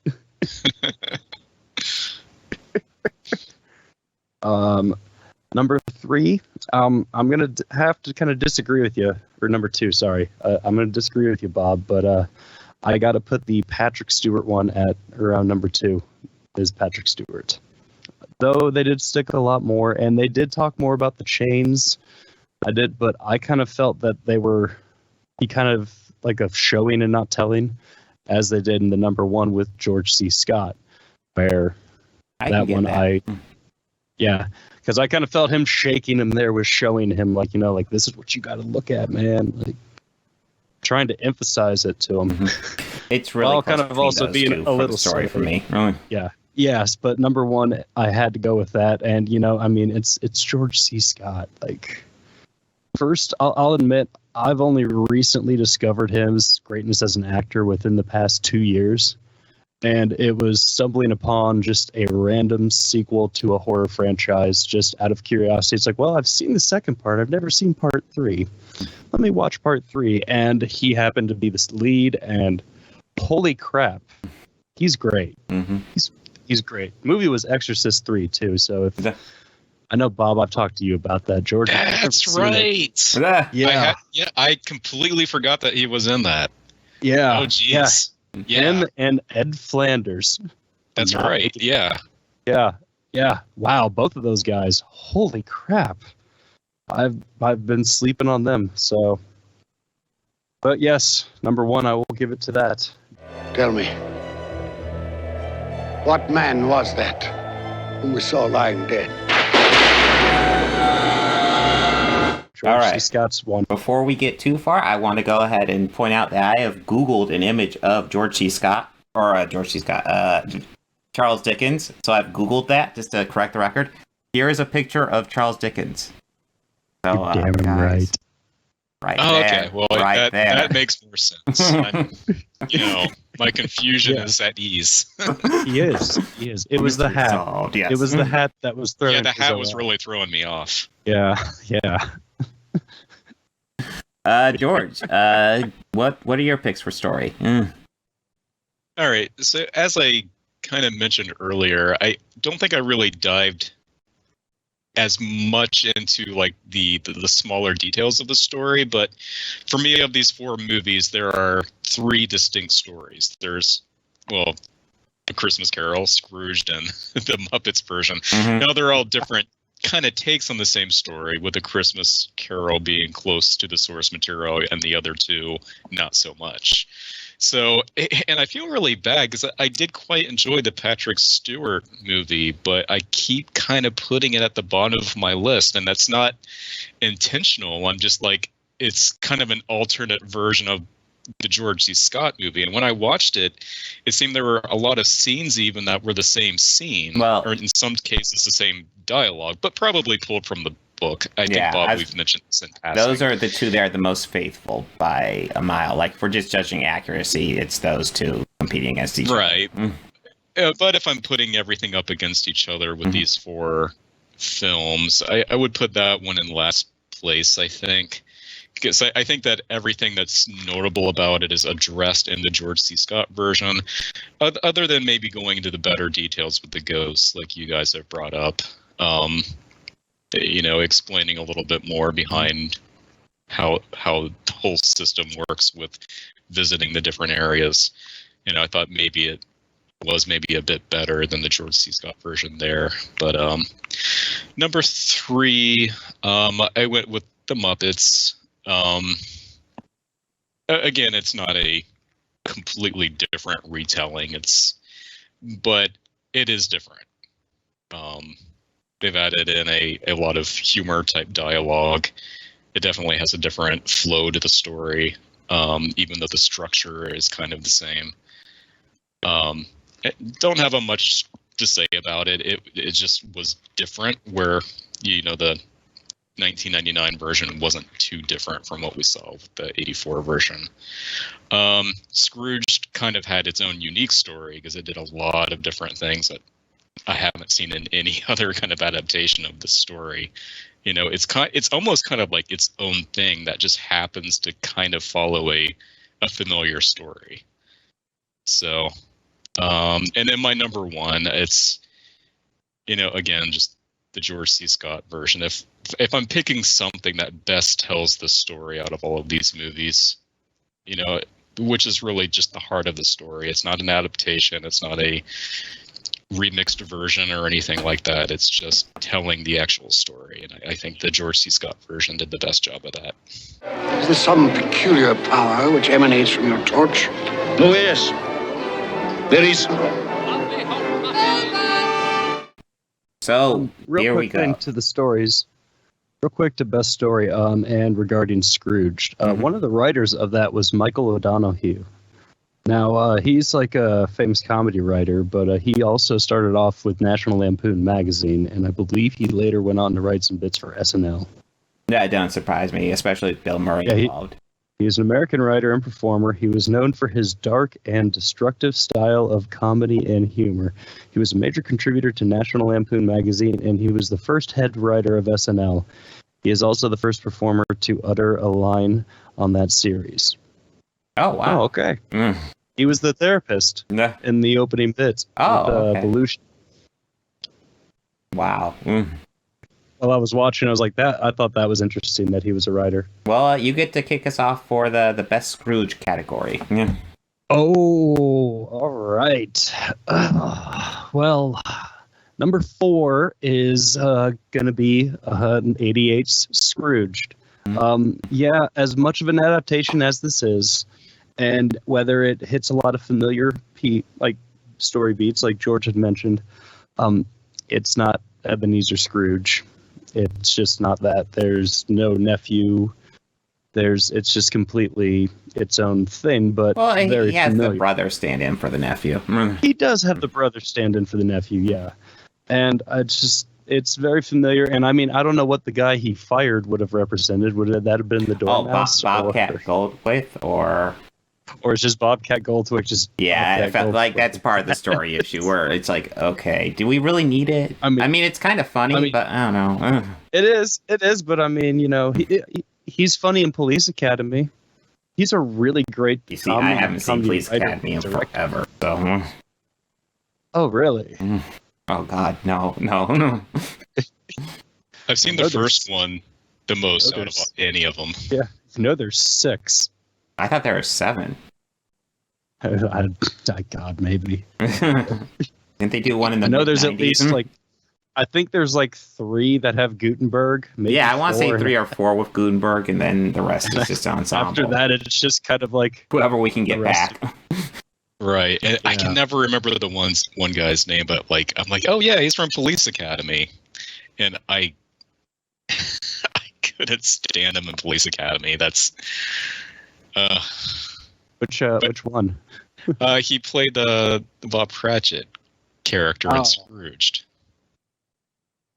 Number 3, I'm gonna have to kind of disagree with you, or number 2, sorry. I'm gonna disagree with you, Bob, but I got to put the Patrick Stewart one at around number 2. Is Patrick Stewart, though they did stick a lot more, and they did talk more about the chains. But I kind of felt that he kind of like a showing and not telling, as they did in the number 1 with George C. Scott, where because I kind of felt him shaking him there was showing him like, like this is what you got to look at, man, like trying to emphasize it to him. It's really kind of also being a little story for me. Really? Yeah. Yes, but number 1, I had to go with that, and it's George C. Scott. Like, first, I'll admit I've only recently discovered his greatness as an actor within the past 2 years, and it was stumbling upon just a random sequel to a horror franchise just out of curiosity. It's like, well, I've seen the second part. I've never seen part 3. Let me watch part 3. And he happened to be this lead, and holy crap, he's great. Mm-hmm. He's great. The movie was Exorcist 3 too. So I know, Bob, I've talked to you about that. George, that's right. Yeah, I completely forgot that he was in that. Yeah. Oh, jeez. Yeah. Him and Ed Flanders. That's right. Yeah. Yeah. Wow, both of those guys. Holy crap. I've been sleeping on them. So, but yes, number 1, I will give it to that. Tell me, what man was that whom we saw lying dead? George All right. Scott's one. Before we get too far, I want to go ahead and point out that I have Googled an image of Charles Dickens. So I've Googled that just to correct the record. Here is a picture of Charles Dickens. So, damn guys, right. Right Oh, there. okay. Well, right there. that makes more sense. My confusion is at ease. He is. It was the hat. Solved, yes. It was the hat that was thrown. Yeah, the hat was really throwing me off. Yeah. George, what are your picks for story? All right. So as I kind of mentioned earlier, I don't think I really dived as much into like the smaller details of the story, but for me, of these 4 movies, there are 3 distinct stories. There's, A Christmas Carol, Scrooged, and the Muppets version. Mm-hmm. Now they're all different kind of takes on the same story, with A Christmas Carol being close to the source material and the other 2 not so much. So, and I feel really bad because I did quite enjoy the Patrick Stewart movie, but I keep kind of putting it at the bottom of my list, and that's not intentional. I'm just like, it's kind of an alternate version of the George C. Scott movie. And when I watched it, it seemed there were a lot of scenes even that were the same scene, or in some cases the same dialogue, but probably pulled from the book. I think, Bob, we've mentioned this in passing. Those are the 2 that are the most faithful by a mile. Like, if we're just judging accuracy, it's those 2 competing against each other. Right. But if I'm putting everything up against each other with these 4 films. I would put that one in last place, I think. Because I think that everything that's notable about it is addressed in the George C. Scott version, other than maybe going into the better details with the ghosts, like you guys have brought up. Explaining a little bit more behind how the whole system works with visiting the different areas. I thought maybe it was maybe a bit better than the George C. Scott version there. But number 3, I went with the Muppets. Again, it's not a completely different retelling. But it is different. They've added in a lot of humor type dialogue. It definitely has a different flow to the story, even though the structure is kind of the same. I don't have much to say about it. It just was different, where the 1999 version wasn't too different from what we saw with the 84 version. Scrooged kind of had its own unique story because it did a lot of different things that I haven't seen in any other kind of adaptation of the story. It's almost kind of like its own thing that just happens to kind of follow a familiar story. So, and then my number 1, it's, again, just the George C. Scott version. If I'm picking something that best tells the story out of all of these movies, which is really just the heart of the story. It's not an adaptation. It's not a remixed version or anything like that. It's just telling the actual story. And I think the George C. Scott version did the best job of that. Is there some peculiar power which emanates from your torch? Oh, yes. There is. So, real here quick we go. to the stories. Real quick to best story and regarding Scrooged. One of the writers of that was Michael O'Donoghue. Now, he's like a famous comedy writer, but he also started off with National Lampoon magazine, and I believe he later went on to write some bits for SNL. That don't surprise me, especially with Bill Murray involved. He is an American writer and performer. He was known for his dark and destructive style of comedy and humor. He was a major contributor to National Lampoon magazine, and he was the first head writer of SNL. He is also the first performer to utter a line on that series. Oh, wow. Oh, okay. He was the therapist in the opening bits. Oh, okay. Belushi. Wow. While I was watching, I was like, I thought that was interesting that he was a writer. Well, you get to kick us off for the best Scrooge category. Yeah. Oh, all right. Well, number 4 is going to be 88's Scrooged. Yeah, as much of an adaptation as this is, and whether it hits a lot of familiar story beats, like George had mentioned, it's not Ebenezer Scrooge. It's just not that. There's no nephew. It's just completely its own thing, but he has the brother stand in for the nephew. He does have the brother stand in for the nephew, yeah. And it's very familiar. And I mean, I don't know what the guy he fired would have represented. Would that have been the Dormouse? Bobcat Goldthwait, or it's just Bobcat Goldthwait? Just it felt like that's part of the story issue where it's like, okay, do we really need it? I mean it's kind of funny, but I don't know. It is, but I mean, he's funny in Police Academy. He's a really great. You see, I haven't seen Police Academy in forever. So. Oh really? Oh God, no. I've seen the first one the most out of any of them. Yeah, there's 6. I thought there were 7. God, maybe. Didn't they do one in the? I know there's at least I think there's 3 that have Gutenberg. Maybe I want to say 3 or 4 with Gutenberg, and then the rest is just ensemble. After that, it's just kind of like whoever we can get back. Right, and I can never remember the one guy's name, but I'm like, oh yeah, he's from Police Academy, and I couldn't stand him in Police Academy. That's which one? He played the Bob Cratchit character in Scrooged.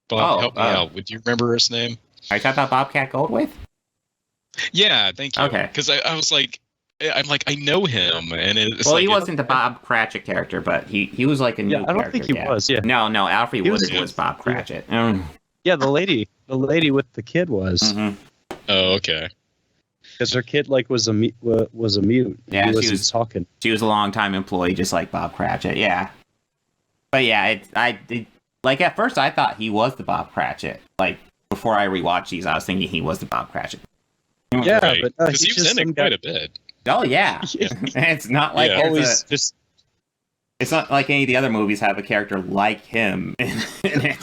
Bob, help me out. Would you remember his name? Are you talking about Bobcat Goldthwait? Yeah, thank you. Okay. Because I was like, I know him, and it's he wasn't the Bob Cratchit character, but he was like a new character. I don't think he was. Yeah. No, Alfred Woodward was Bob Cratchit. Yeah, the lady with the kid was. Mm-hmm. Oh, okay. Because her kid was a mute. Yeah, he she was talking. She was a long-time employee, just like Bob Cratchit. Yeah, but yeah, at first I thought he was the Bob Cratchit. Like before I rewatched these, I was thinking he was the Bob Cratchit. Yeah, right. but because he was in it quite a bit. Oh yeah, it's not like it's not like any of the other movies have a character like him in it.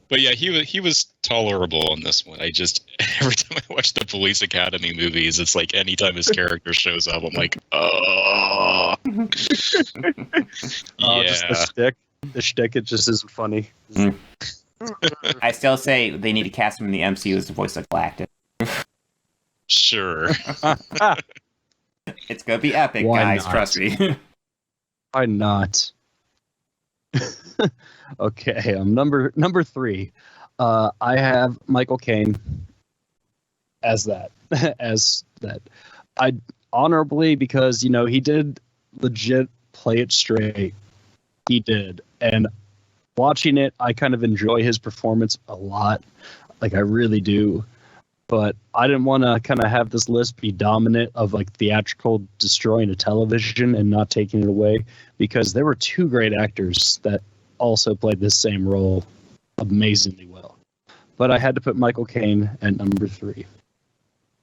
But yeah, he was tolerable in this one. I just every time I watch the Police Academy movies, it's like anytime his character shows up, I'm like, oh. Just the shtick. The shtick, it just isn't funny. I still say they need to cast him in the MCU as the voice of Galactus. Sure. It's gonna be epic, Why guys. not? Trust me. Why not? Okay, number 3. I have Michael Caine as that. I honorably, because he did legit play it straight. He did, and watching it, I kind of enjoy his performance a lot. Like I really do. But I didn't want to kind of have this list be dominant of like theatrical destroying a television and not taking it away, because there were 2 great actors that also played this same role amazingly well. But I had to put Michael Caine at number 3.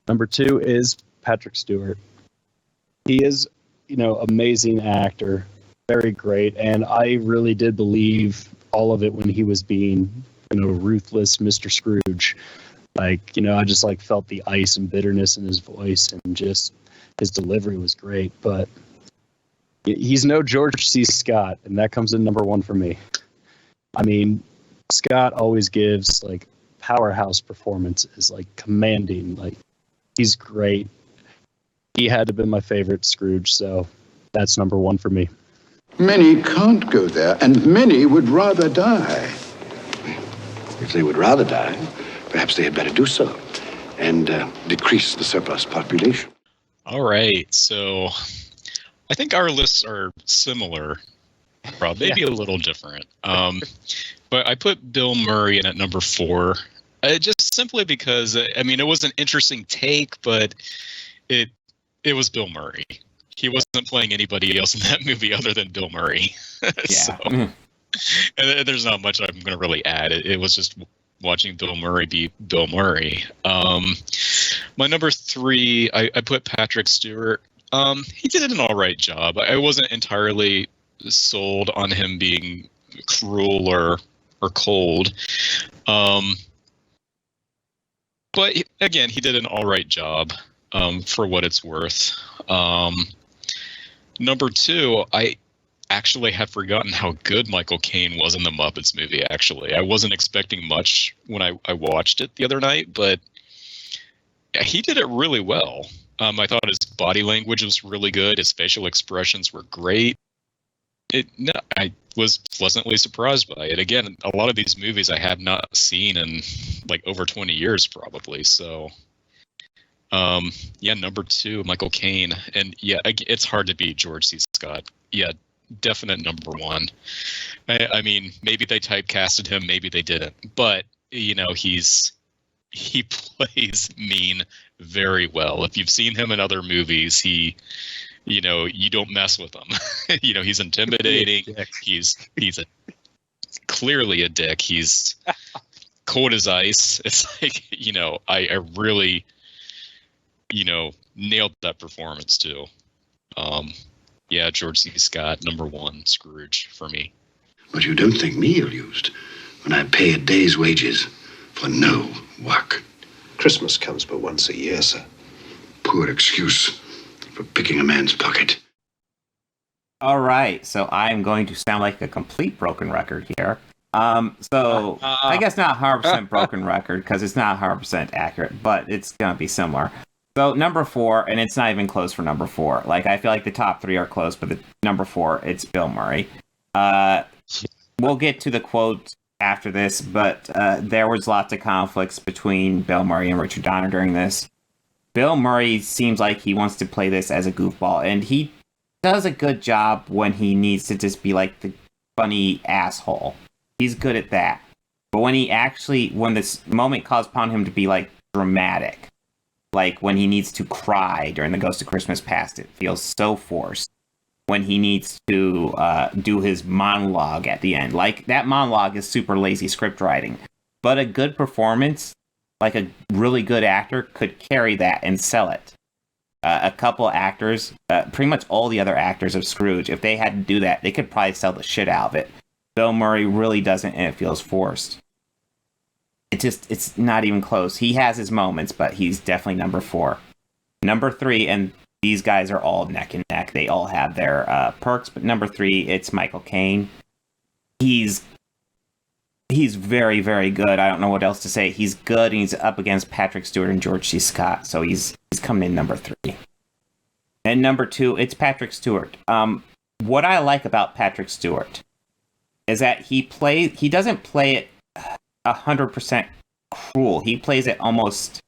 Number 2 is Patrick Stewart. He is, amazing actor, very great, and I really did believe all of it when he was being, ruthless Mr. Scrooge. I just felt the ice and bitterness in his voice, and just his delivery was great. But he's no George C. Scott, and that comes in number 1 for me. I mean, Scott always gives powerhouse performances, commanding. He's great. He had to be my favorite Scrooge, so that's number 1 for me. Many can't go there, and many would rather die. If they would rather die, perhaps they had better do so and decrease the surplus population. All right, so I think our lists are similar, Rob, maybe a little different. But I put Bill Murray in at number 4, just simply because, it was an interesting take, but it was Bill Murray. He wasn't playing anybody else in that movie other than Bill Murray. So, and there's not much I'm going to really add. It was just watching Bill Murray be Bill Murray. My number 3, I put Patrick Stewart. He did an all right job. I wasn't entirely sold on him being cruel or cold. But again, he did an all right job for what it's worth. Number 2, I actually had forgotten how good Michael Caine was in the Muppets movie, actually. I wasn't expecting much when I watched it the other night, but he did it really well. I thought his body language was really good. His facial expressions were great. I was pleasantly surprised by it. Again, a lot of these movies I have not seen in over 20 years probably. So, number 2, Michael Caine. And it's hard to beat George C. Scott. Yeah, definite number 1. I mean, maybe they typecasted him, maybe they didn't. But, he plays mean very well. If you've seen him in other movies, you don't mess with him. He's intimidating. He's clearly a dick. He's cold as ice. It's I really, nailed that performance too. George C. Scott, number 1, Scrooge for me. But you don't think me ill-used when I pay a day's wages for no work. Christmas comes but once a year, sir. Poor excuse for picking a man's pocket. All right, so I'm going to sound like a complete broken record here. I guess not 100% broken record, because it's not 100% accurate, but it's going to be similar. So number 4, and it's not even close for number 4. I feel like the top 3 are close, but the number 4, it's Bill Murray. We'll get to the quote after this, but there was lots of conflicts between Bill Murray and Richard Donner during this. Bill Murray seems like he wants to play this as a goofball, and he does a good job when he needs to just be the funny asshole. He's good at that. But when this moment calls upon him to be like dramatic, like when he needs to cry during the Ghost of Christmas Past, it feels so forced. When he needs to do his monologue at the end, like that monologue is super lazy script writing, but a good performance, like a really good actor, could carry that and sell it. A couple actors, pretty much all the other actors of Scrooge, if they had to do that, they could probably sell the shit out of it. Bill Murray really doesn't, and it feels forced. It's not even close. He has his moments, but he's definitely number 4. Number 3, and these guys are all neck and neck. They all have their perks, but number 3, it's Michael Caine. He's very, very good. I don't know what else to say. He's good, and he's up against Patrick Stewart and George C. Scott, so he's coming in number 3. And number 2, it's Patrick Stewart. What I like about Patrick Stewart is that he doesn't play it 100% cruel. He plays it almost,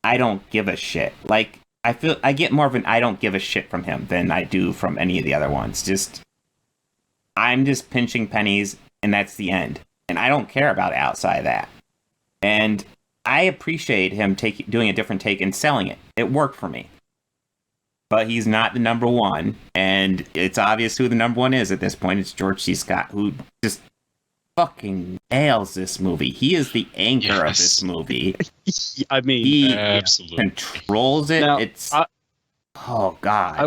I don't give a shit. Like, I feel I get more of an I don't give a shit from him than I do from any of the other ones. I'm just pinching pennies, and that's the end. And I don't care about outside of that. And I appreciate him doing a different take and selling it. It worked for me. But he's not the number 1, and it's obvious who the number 1 is at this point. It's George C. Scott, who just fucking nails this movie. He is the anchor of this movie. I mean, he absolutely controls it. Now, oh god.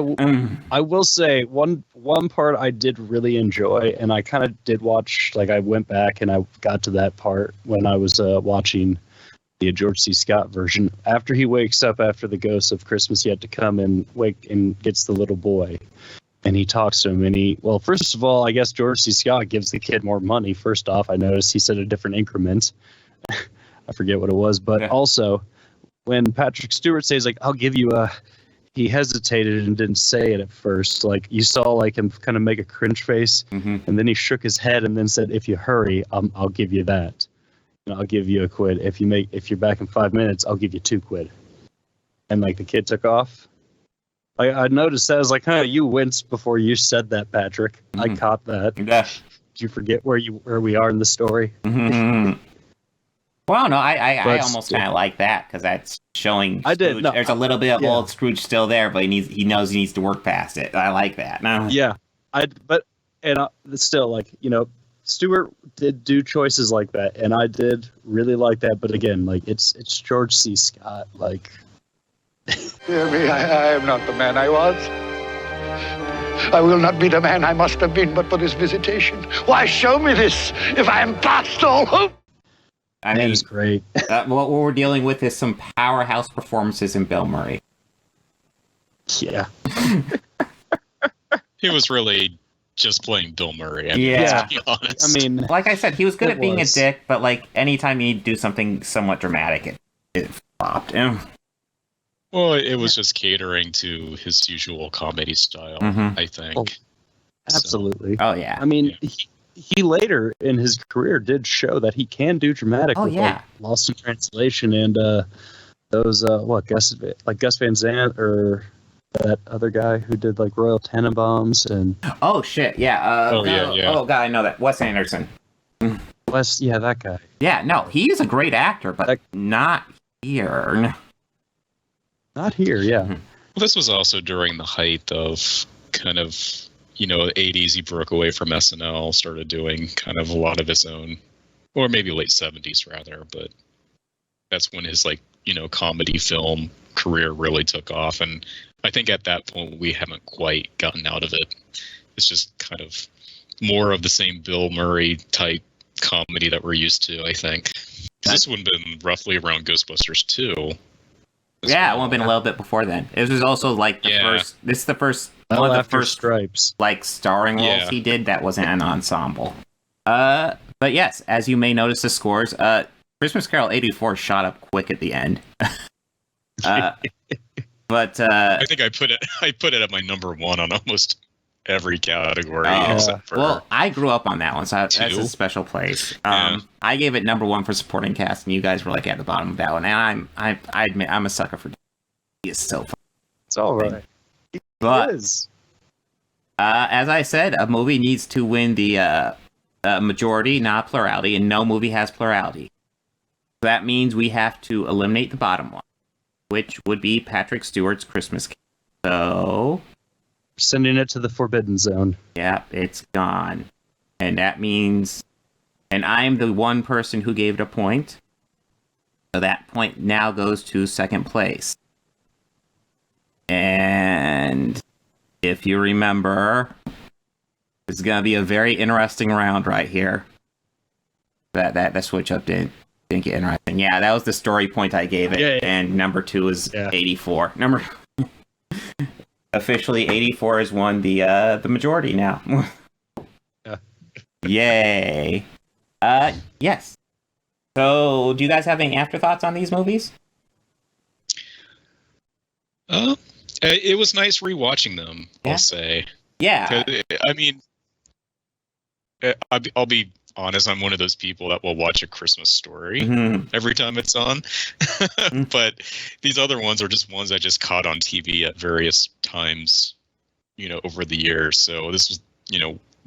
I will say one part I did really enjoy, and I kind of did watch. Like, I went back and I got to that part when I was watching the George C. Scott version. After he wakes up after the Ghost of Christmas Yet to Come and gets the little boy. And he talks to him, and first of all, I guess George C. Scott gives the kid more money. First off, I noticed he said a different increment. I forget what it was, but also when Patrick Stewart says, like, I'll give you he hesitated and didn't say it at first. Like, you saw like him kind of make a cringe face, and then he shook his head and then said, if you hurry, I'll give you that. I'll give you a quid. If you're back in 5 minutes, I'll give you 2 quid. And like the kid took off. I noticed that. I was like, you winced before you said that, Patrick. I caught that. Yeah. Did you forget where we are in the story? Mm-hmm. Well, no, I almost kind of like that, because that's showing Scrooge. There's a little bit of old Scrooge still there, but he knows he needs to work past it. I like that. Yeah, still, like, Stewart did do choices like that, and I did really like that. But again, like, it's George C. Scott, like. Hear me, I am not the man I was. I will not be the man I must have been but for this visitation. Why show me this if I am past all hope? I mean, it's great. What we're dealing with is some powerhouse performances in Bill Murray. Yeah. He was really just playing Bill Murray. To be honest. I mean, like I said, he was good at being a dick, but like anytime you need to do something somewhat dramatic, it flopped. Well, it was just catering to his usual comedy style, I think. Oh, absolutely. So, yeah. I mean, he later in his career did show that he can do dramatic. Like Lost in Translation and those Gus Van Sant or that other guy who did like Royal Tenenbaums and. Oh shit! Yeah. Oh god, I know that. Wes Anderson. That guy. Yeah, no, he is a great actor, but not here. Not here, yeah. Well, this was also during the height of kind of, the 80s. He broke away from SNL, started doing kind of a lot of his own, or maybe late 70s rather, but that's when his comedy film career really took off. And I think at that point we haven't quite gotten out of it. It's just kind of more of the same Bill Murray type comedy that we're used to, I think. This would have been roughly around Ghostbusters 2. Yeah, it would have been a little bit before then. It was also like the first. This is the first one of the first Stripes, like starring roles he did that wasn't an ensemble. But yes, as you may notice, the scores. Christmas Carol '84 shot up quick at the end. But I think I put it at my number 1 on almost every category except for. Well, I grew up on that one, so that's a special place. I gave it number 1 for supporting cast, and you guys were like at the bottom of that one. And I admit I'm a sucker for. He is so fun. It's all right. But as I said, a movie needs to win the a majority, not a plurality, and no movie has plurality. So that means we have to eliminate the bottom one, which would be Patrick Stewart's Christmas Carol. So... sending it to the Forbidden Zone. Yep, it's gone. And that means... and I'm the one person who gave it a point. So that point now goes to second place. And if you remember, it's going to be a very interesting round right here. That switch up didn't get interesting. Yeah, that was the story point I gave it. Yeah. And number 2 is 84. Officially, 84 has won the majority now. Yay. Yes. So, do you guys have any afterthoughts on these movies? It was nice rewatching them, I'll say. Yeah. I mean, I'll be honest, I'm one of those people that will watch A Christmas Story every time it's on. But these other ones are just ones I just caught on TV at various times, over the years. So this was,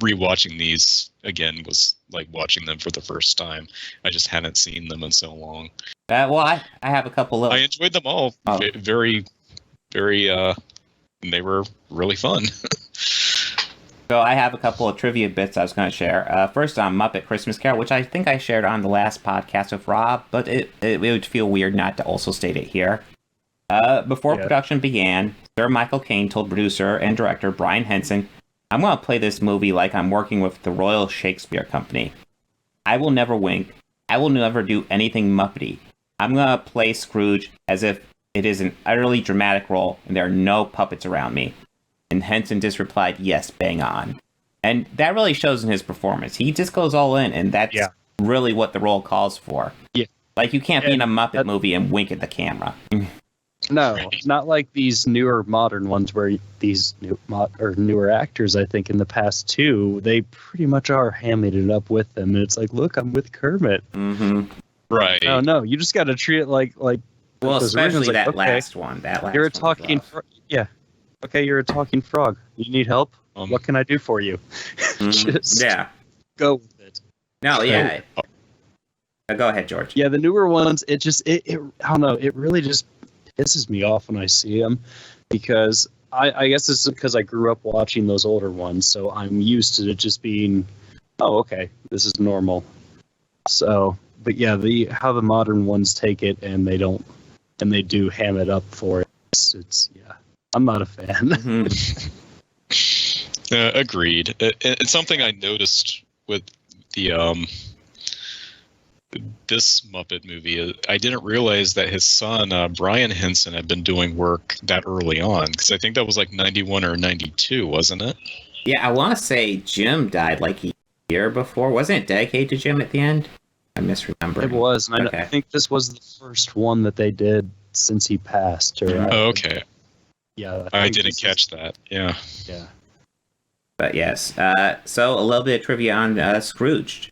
rewatching these again was like watching them for the first time. I just hadn't seen them in so long. Well, I have a couple of... I enjoyed them all. Very, very, they were really fun. So I have a couple of trivia bits I was going to share. First on Muppet Christmas Carol, which I think I shared on the last podcast with Rob, but it would feel weird not to also state it here. Before production began, Sir Michael Caine told producer and director Brian Henson, "I'm going to play this movie like I'm working with the Royal Shakespeare Company. I will never wink. I will never do anything Muppety. I'm going to play Scrooge as if it is an utterly dramatic role and there are no puppets around me." And Henson just replied, "Yes, bang on." And that really shows in his performance. He just goes all in, and that's really what the role calls for. Yeah. Like, you can't be in a Muppet movie and wink at the camera. No, not like these newer modern ones where these newer actors, I think, in the past too, they pretty much are hamming it up with them. And it's like, look, I'm with Kermit. Mm-hmm. Right. No, you just got to treat it like. Well, especially that last one. You're a talking. Okay, you're a talking frog. You need help? What can I do for you? Just go with it. No, yeah. Go ahead, George. Yeah, the newer ones, I don't know, it really just pisses me off when I see them, because I guess it's because I grew up watching those older ones, so I'm used to it just being, oh, okay, this is normal. So, but yeah, how the modern ones take it and they do ham it up for it. It's I'm not a fan. Agreed. It's something I noticed with this Muppet movie. I didn't realize that his son, Brian Henson, had been doing work that early on, because I think that was like 91 or 92, wasn't it? Yeah, I want to say Jim died like a year before. Wasn't it dedicated to Jim at the end? I misremember. It was. And I think this was the first one that they did since he passed. Okay. Yeah, I didn't catch that. Yeah. But yes, so a little bit of trivia on Scrooged.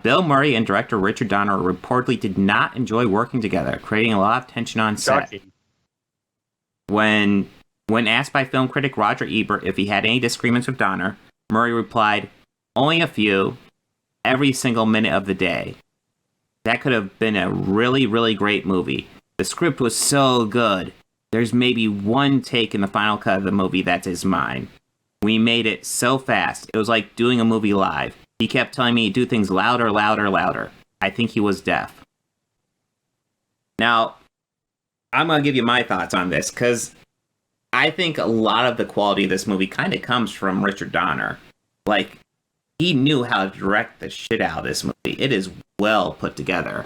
Bill Murray and director Richard Donner reportedly did not enjoy working together, creating a lot of tension on set. Shocking. When asked by film critic Roger Ebert if he had any disagreements with Donner, Murray replied, "Only a few, every single minute of the day. That could have been a really, really great movie. The script was so good. There's maybe one take in the final cut of the movie that is mine. We made it so fast. It was like doing a movie live. He kept telling me to do things louder, louder, louder. I think he was deaf." Now, I'm going to give you my thoughts on this, because I think a lot of the quality of this movie kind of comes from Richard Donner. Like, he knew how to direct the shit out of this movie. It is well put together.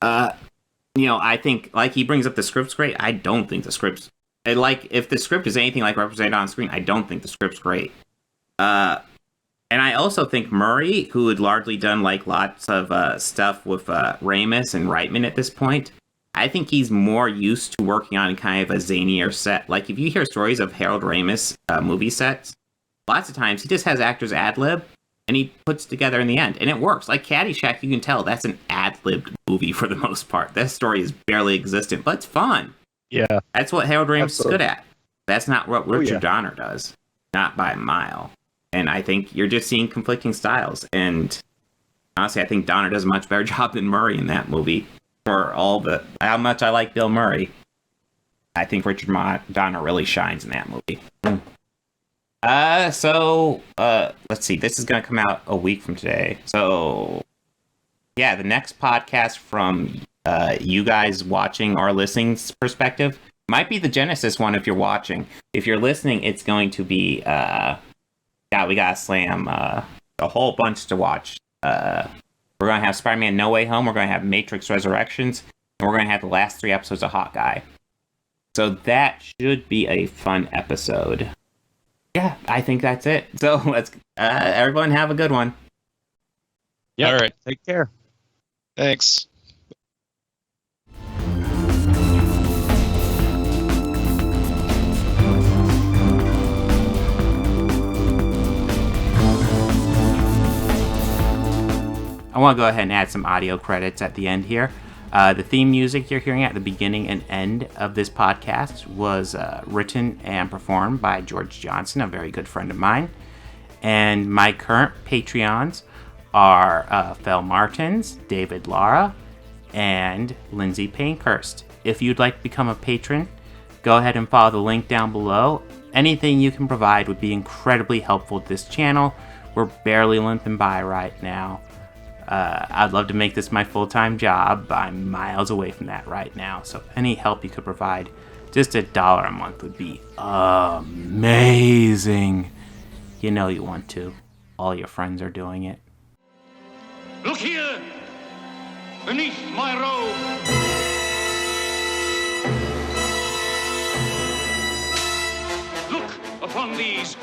I think, like, he brings up the script's great. I don't think the script's... Like, if the script is anything like represented on screen, I don't think the script's great. And I also think Murray, who had largely done, like, lots of stuff with Ramis and Reitman at this point, I think he's more used to working on kind of a zanier set. Like, if you hear stories of Harold Ramis movie sets, lots of times he just has actors ad-lib, and he puts together in the end, and it works. Like Caddyshack, you can tell that's an ad-libbed movie for the most part. That story is barely existent, but it's fun. Yeah. That's what Harold Ramis is good at. That's not what Richard Donner does. Not by a mile. And I think you're just seeing conflicting styles. And honestly, I think Donner does a much better job than Murray in that movie. For all the how much I like Bill Murray, I think Richard Donner really shines in that movie. Let's see. This is going to come out a week from today. So, yeah, the next podcast from you guys watching or listening's perspective might be the Genesis one if you're watching. If you're listening, it's going to be, we got to slam a whole bunch to watch. We're going to have Spider-Man No Way Home, we're going to have Matrix Resurrections, and we're going to have the last 3 episodes of Hawkeye. So that should be a fun episode. Yeah, I think that's it. So let's everyone have a good one. Yeah. All right. Take care. Thanks. I want to go ahead and add some audio credits at the end here. The theme music you're hearing at the beginning and end of this podcast was written and performed by George Johnson, a very good friend of mine. And my current Patreons are Fel Martins, David Lara, and Lindsay Pankhurst. If you'd like to become a patron, go ahead and follow the link down below. Anything you can provide would be incredibly helpful to this channel. We're barely limping by right now. I'd love to make this my full-time job, but I'm miles away from that right now. So any help you could provide, just $1 a month would be amazing. You know you want to. All your friends are doing it. Look here, beneath my robe. Look upon these